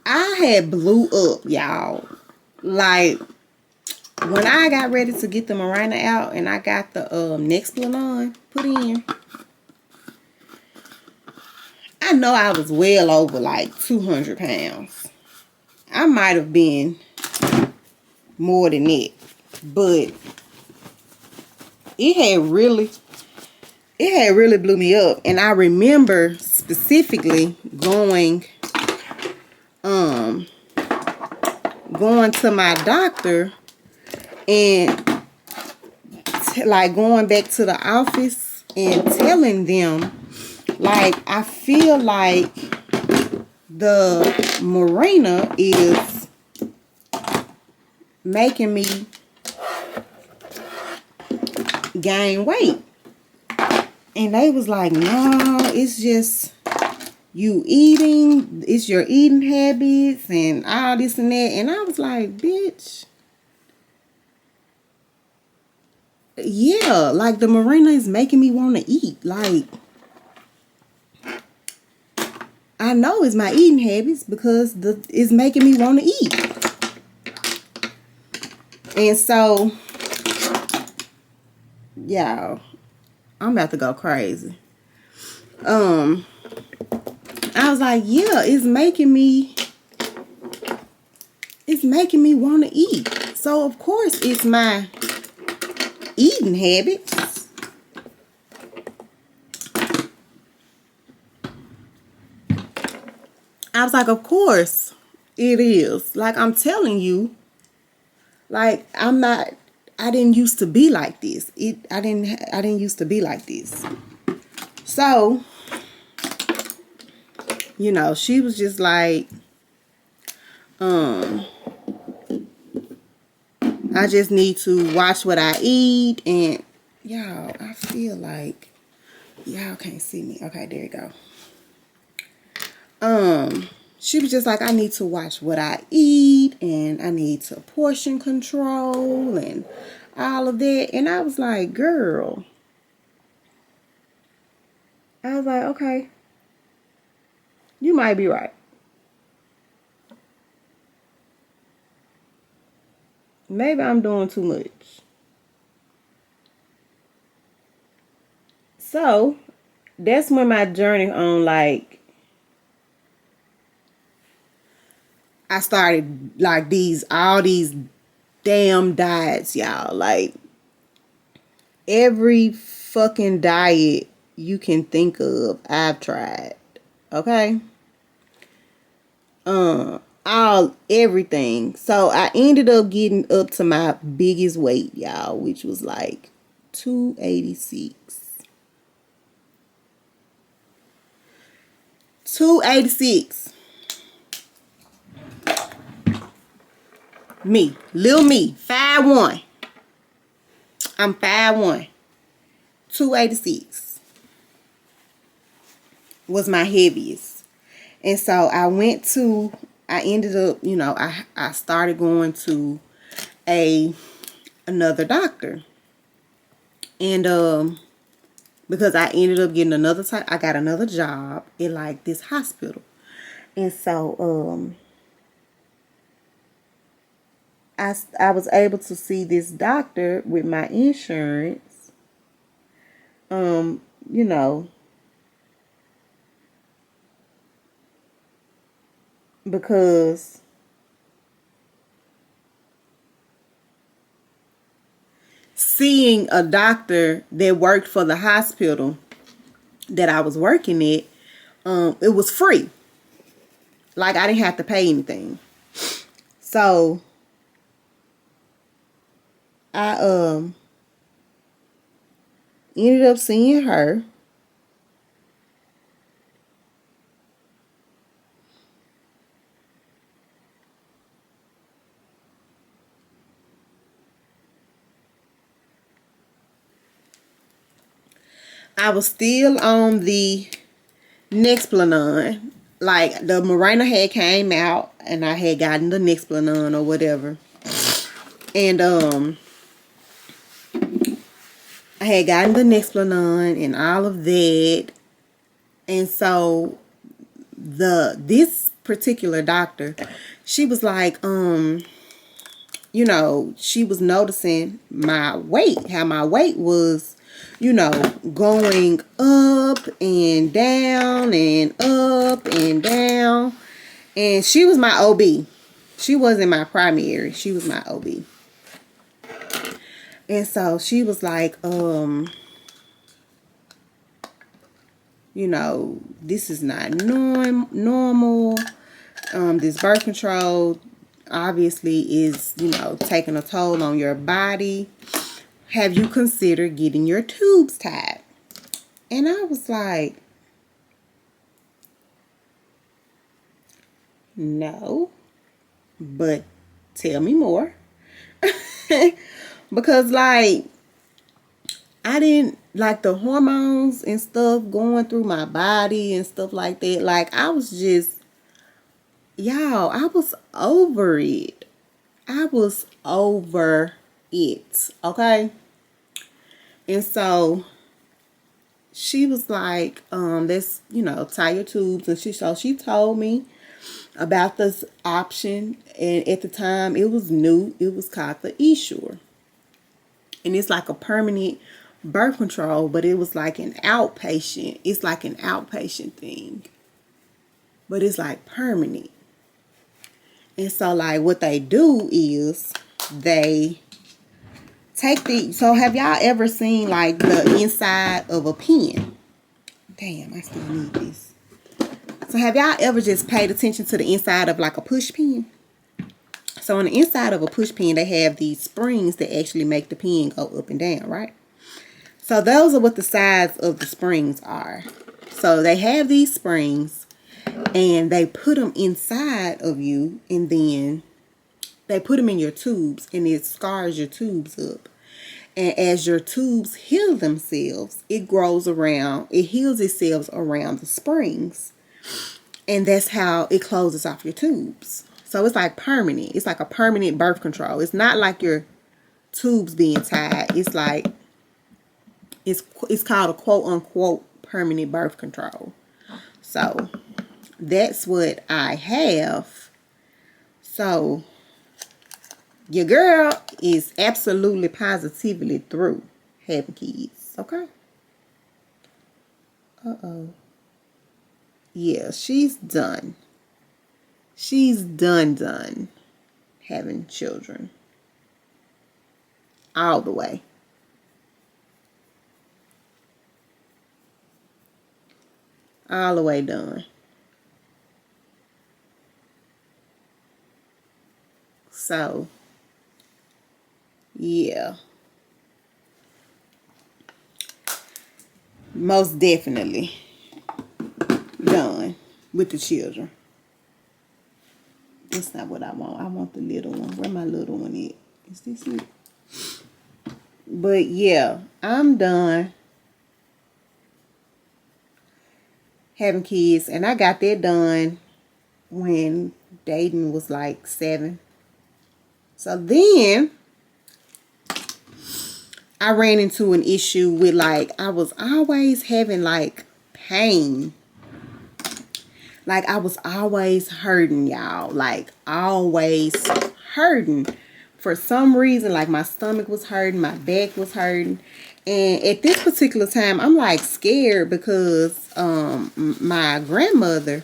I had blew up, y'all. Like, when I got ready to get the Mirena out and I got the Nexplanon put in, I know I was well over like 200 pounds. I might have been more than that, but it had really blew me up. And I remember specifically going to my doctor and like going back to the office and telling them, like, I feel like the Mirena is making me gain weight. And they was like, no, it's just you eating, it's your eating habits and all this and that. And I was like, bitch, yeah, like the marina is making me want to eat. Like, I know it's my eating habits because it's making me want to eat. And so, y'all, I'm about to go crazy. I was like, yeah, it's making me want to eat. So of course it's my eating habits. I was like, of course it is. Like, I'm telling you, like, I didn't used to be like this. I didn't used to be like this. So, you know, she was just like, I just need to watch what I eat. And y'all, I feel like y'all can't see me. Okay, there you go. She was just like, I need to watch what I eat and I need to portion control and all of that. And I was like, girl, I was like, okay, you might be right. Maybe I'm doing too much. So that's when my journey on, like, I started like all these damn diets, y'all. Like, every fucking diet you can think of, I've tried. Okay? Everything. So I ended up getting up to my biggest weight, y'all, which was like 286. 286. Me, little me, 5'1". I'm 5'1". 286 was my heaviest. And so I ended up, you know, I started going to another doctor. And because I ended up getting I got another job in like this hospital. And so I was able to see this doctor with my insurance. You know, because seeing a doctor that worked for the hospital that I was working at, it was free. Like, I didn't have to pay anything. So I ended up seeing her. I was still on the Nexplanon. Like, the Mirena had came out and I had gotten the Nexplanon or whatever. And I had gotten the Nexplanon and all of that. And so this particular doctor, she was like, you know, she was noticing my weight, how my weight was, you know, going up and down and up and down. And she was my OB. She wasn't my primary. She was my OB. And so she was like, you know, this is not normal. This birth control obviously is, you know, taking a toll on your body. Have you considered getting your tubes tied? And I was like, no, but tell me more. Because, like, I didn't like the hormones and stuff going through my body and stuff like that. Like, I was just, y'all, I was over it. I was over it. Okay. And so she was like, let's, tie your tubes. And she told me about this option. And at the time, it was new. It was called the Essure. And it's like a permanent birth control, but it was like an outpatient. It's like an outpatient thing. But it's like permanent. And so, like, what they do is they take so have y'all ever seen, like, the inside of a pen? Damn, I still need this. So, have y'all ever just paid attention to the inside of, like, a push pen? So, on the inside of a push pen, they have these springs that actually make the pen go up and down, right? So, those are what the sides of the springs are. So, they have these springs, and they put them inside of you, and then they put them in your tubes, and it scars your tubes up. And as your tubes heal themselves, it grows around, it heals itself around the springs. And that's how it closes off your tubes. So it's like permanent. It's like a permanent birth control. It's not like your tubes being tied. It's like, it's called a quote unquote permanent birth control. So that's what I have. So your girl is absolutely positively through having kids. Okay? Uh-oh. Yeah, she's done. She's done having children. All the way. All the way done. So, yeah. Most definitely done with the children. That's not what I want. I want the little one. Where my little one at? Is this it? But yeah, I'm done having kids. And I got that done when Dayton was like 7. So then I ran into an issue with, like, I was always having, like, pain. Like, I was always hurting, y'all. Like, always hurting. For some reason, like, my stomach was hurting. My back was hurting. And at this particular time, I'm, like, scared because my grandmother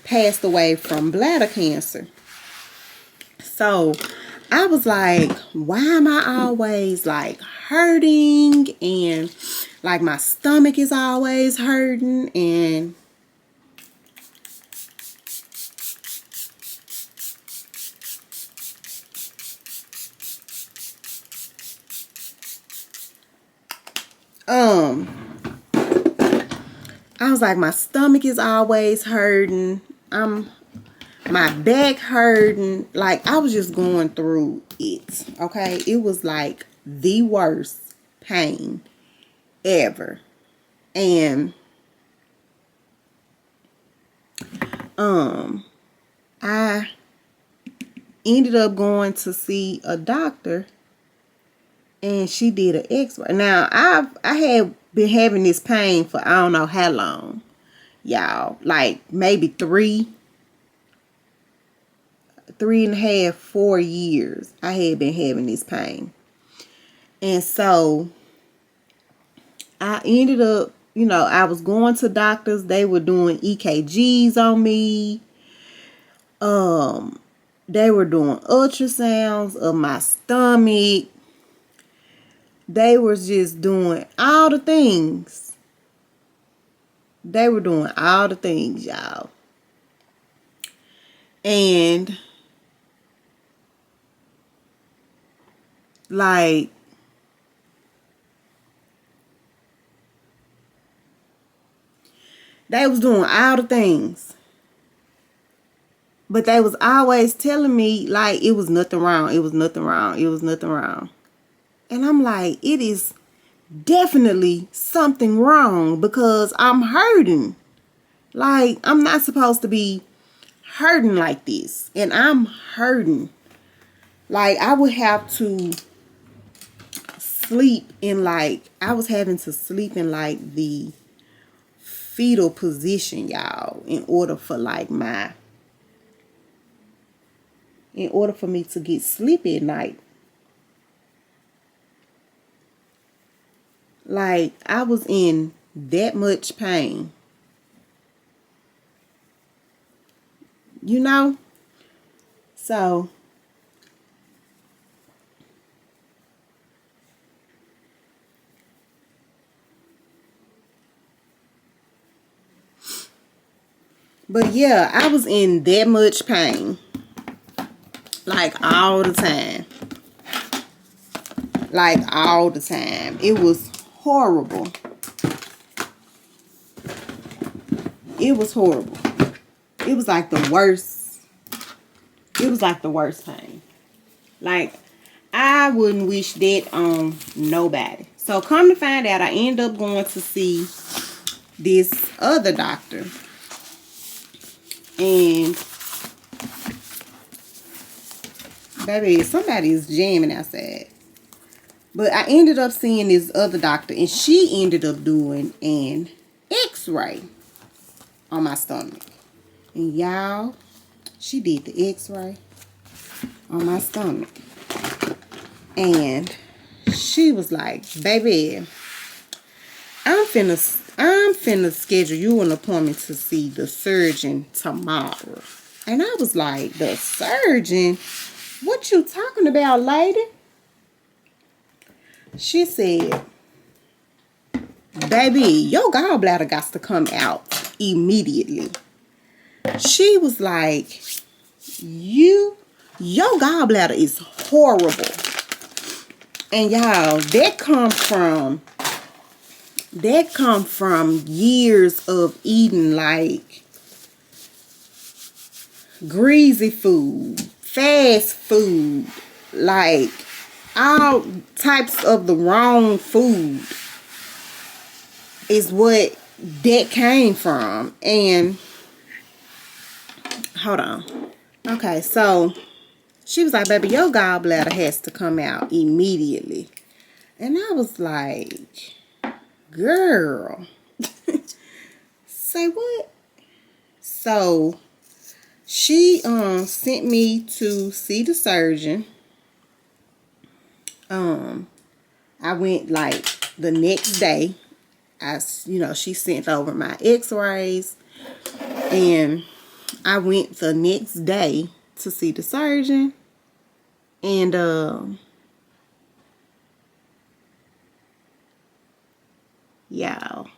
passed away from bladder cancer. So I was like, why am I always, like, hurting? And, like, my stomach is always hurting. And I was like, my stomach is always hurting. My back hurting. Like, I was just going through it. Okay. It was like the worst pain ever. And I ended up going to see a doctor, and she did an X-ray. Now, I had been having this pain for I don't know how long, y'all. Like, maybe 3.5, 4 years I had been having this pain. And so I ended up, I was going to doctors. They were doing EKGs on me. They were doing ultrasounds of my stomach. They were just doing all the things. They were doing all the things, y'all. And, like, they was doing all the things. But they was always telling me, like, it was nothing wrong. It was nothing wrong. It was nothing wrong. And I'm like, it is definitely something wrong because I'm hurting. Like, I'm not supposed to be hurting like this. And I'm hurting. Like, I would have to sleep in, like, I was having to sleep in, like, the fetal position, y'all, in order for, like, in order for me to get sleepy at night. Like, I was in that much pain. You know? So, but yeah, I was in that much pain. Like, all the time. Like, all the time. It was horrible. It was horrible. It was like the worst. It was like the worst pain. Like, I wouldn't wish that on nobody. So, come to find out, I end up going to see this other doctor. And, baby, somebody is jamming outside. But I ended up seeing this other doctor, and she ended up doing an x-ray on my stomach. And y'all, she did the x-ray on my stomach. And she was like, baby, I'm finna schedule you an appointment to see the surgeon tomorrow. And I was like, the surgeon? What you talking about, lady? She said, baby, your gallbladder got to come out immediately. She was like, your gallbladder is horrible. And y'all, that come from years of eating like greasy food, fast food, like all types of the wrong food is what that came from. And hold on. Okay, so she was like, baby, your gallbladder has to come out immediately. And I was like, girl, say what? So she sent me to see the surgeon. I went like the next day. She sent over my x-rays, and I went the next day to see the surgeon. And y'all,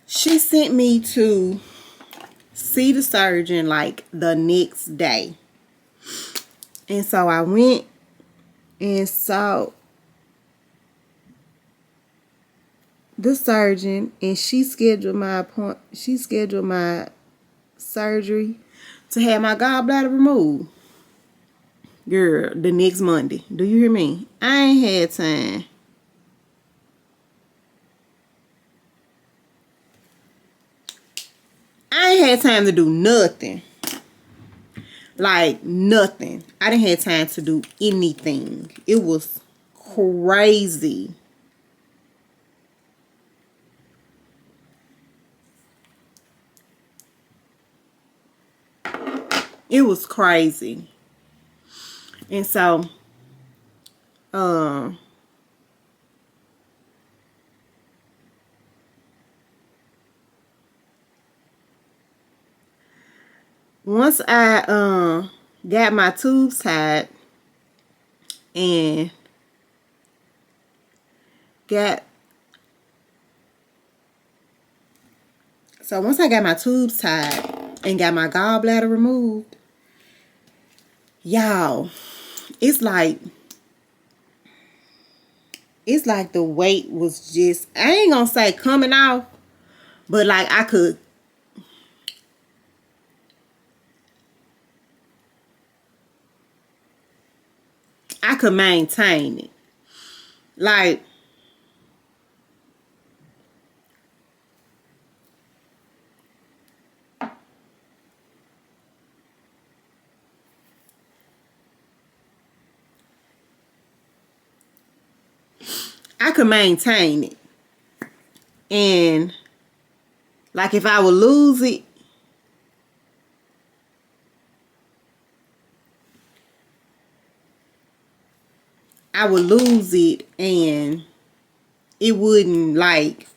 she sent me to see the surgeon like the next day. And so I went and saw the surgeon, and she scheduled my surgery to have my gallbladder removed. Girl, the next Monday. Do you hear me? I ain't had time. I ain't had time to do nothing. Like, nothing. I didn't have time to do anything. It was crazy. It was crazy. And so, once I got my tubes tied and once I got my tubes tied and got my gallbladder removed, y'all, it's like the weight was just, I ain't gonna say coming off, but like I could maintain it. Like, I could maintain it. And like if I would lose it, I would lose it and it wouldn't, like,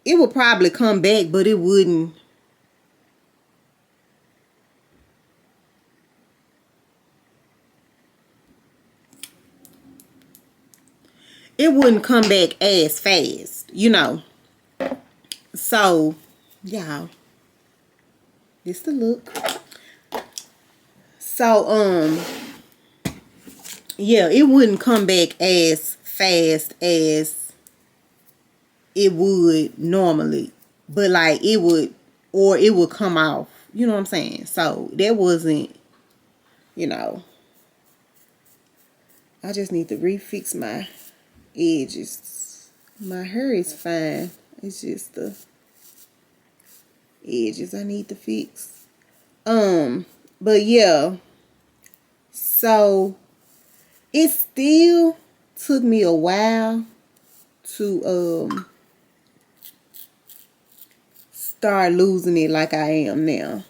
it would probably come back, but it wouldn't. It wouldn't come back as fast, you know. So, y'all, this the look. So, yeah, it wouldn't come back as fast as it would normally. But, like, it would, or it would come off. You know what I'm saying? So, that wasn't, you know. I just need to refix my edges. My hair is fine. It's just the edges I need to fix. But yeah. So it still took me a while to start losing it like I am now.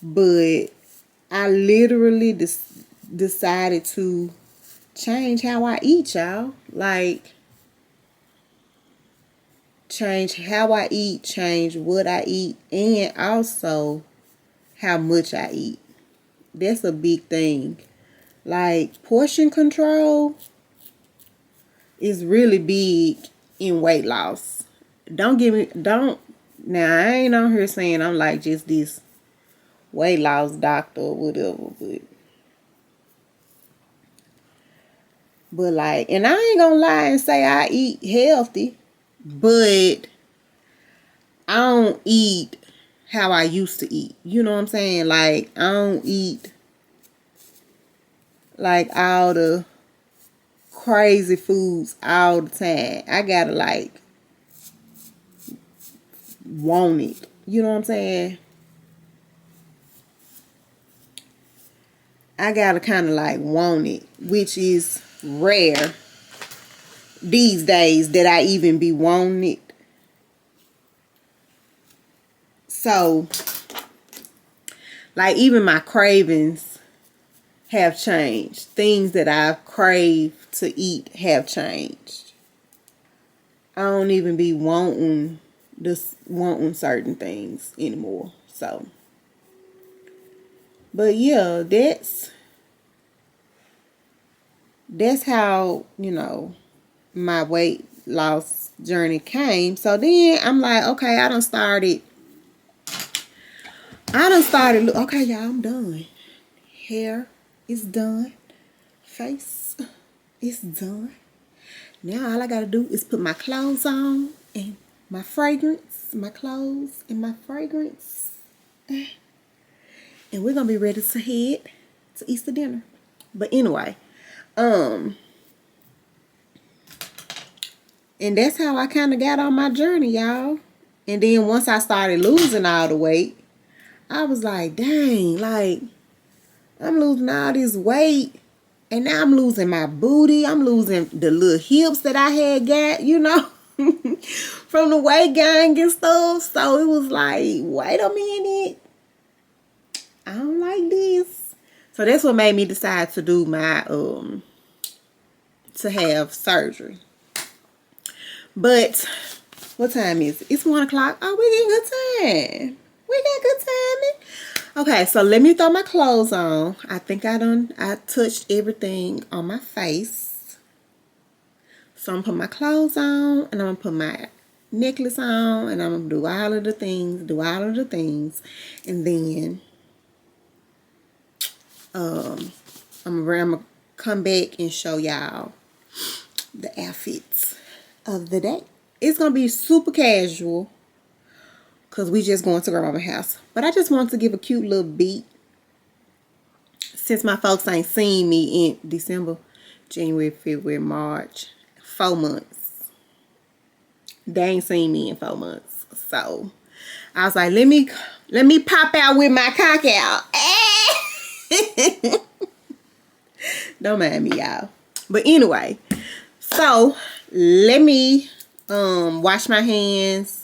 But I literally decided to change how I eat, y'all. Like, change how I eat, change what I eat, and also how much I eat. That's a big thing. Like, portion control is really big in weight loss. Now I ain't on here saying I'm like just this weight loss doctor or whatever, but like, and I ain't gonna lie and say I eat healthy, but I don't eat how I used to eat. You know what I'm saying? Like, I don't eat like all the crazy foods all the time. I gotta like want it. You know what I'm saying? I gotta kind of like want it, which is rare these days that I even be wanting it. So, like, even my cravings have changed. Things that I've craved to eat have changed. I don't even be wanting certain things anymore. So, but yeah, that's how, you know, my weight loss journey came. So then I'm like, okay, I done started, okay, y'all, I'm done. Hair is done. Face is done. Now all I gotta do is put my clothes on and my fragrance, my clothes and my fragrance. And we're gonna be ready to head to Easter dinner. But anyway, and that's how I kind of got on my journey, y'all. And then once I started losing all the weight, I was like, dang, like, I'm losing all this weight. And now I'm losing my booty. I'm losing the little hips that I had got, you know, from the weight gain and stuff. So it was like, wait a minute. I don't like this. So that's what made me decide to do my, to have surgery. But What time is it? It's 1 o'clock. Oh, we getting good time. We got good timing. Okay, so let me throw my clothes on. I think I touched everything on my face. So I'm gonna put my clothes on, and I'm gonna put my necklace on, and I'm gonna do all of the things, and then I'm gonna come back and show y'all the outfits of the day. It's gonna be super casual because we just going to grandma's house. But I just want to give a cute little beat since my folks ain't seen me in December, January, February, March, 4 months. They ain't seen me in 4 months. So I was like, let me pop out with my cock out. Don't mind me, y'all. But anyway, so let me wash my hands.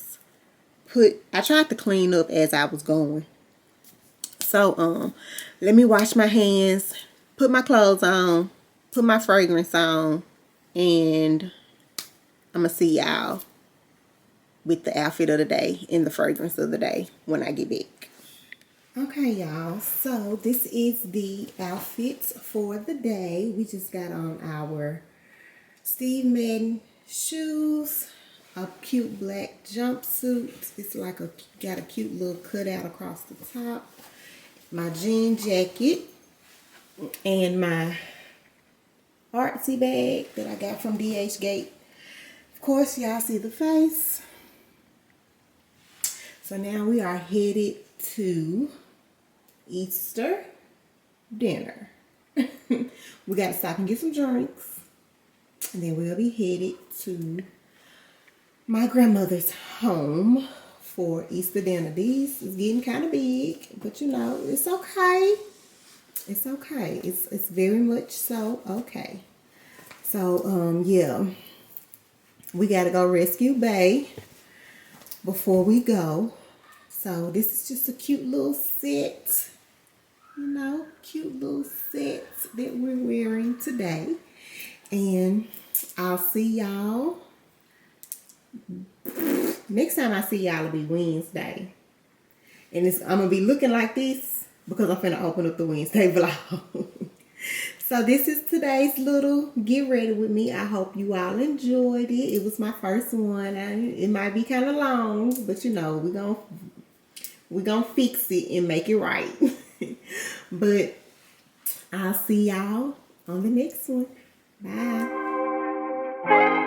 I tried to clean up as I was going. So let me wash my hands, put my clothes on, put my fragrance on, and I'm gonna see y'all with the outfit of the day and the fragrance of the day when I get back. Okay, y'all, so this is the outfits for the day. We just got on our Steve Madden shoes, a cute black jumpsuit. It's like got a cute little cutout across the top. My jean jacket and my artsy bag that I got from DH Gate. Of course, y'all see the face. So now we are headed to Easter dinner. We got to stop and get some drinks. And then we'll be headed to my grandmother's home for Easter dinner. These is getting kind of big, but you know, it's okay. It's okay. It's very much so okay. So, yeah. We got to go rescue Bay before we go. So, this is just a cute little set. You know, cute little set that we're wearing today. And I'll see y'all. Next time I see y'all will be Wednesday. And I'm going to be looking like this because I'm finna open up the Wednesday vlog. So this is today's little get ready with me. I hope you all enjoyed it. It was my first one. It might be kind of long, but you know, we're gonna fix it and make it right. But I'll see y'all on the next one. Bye.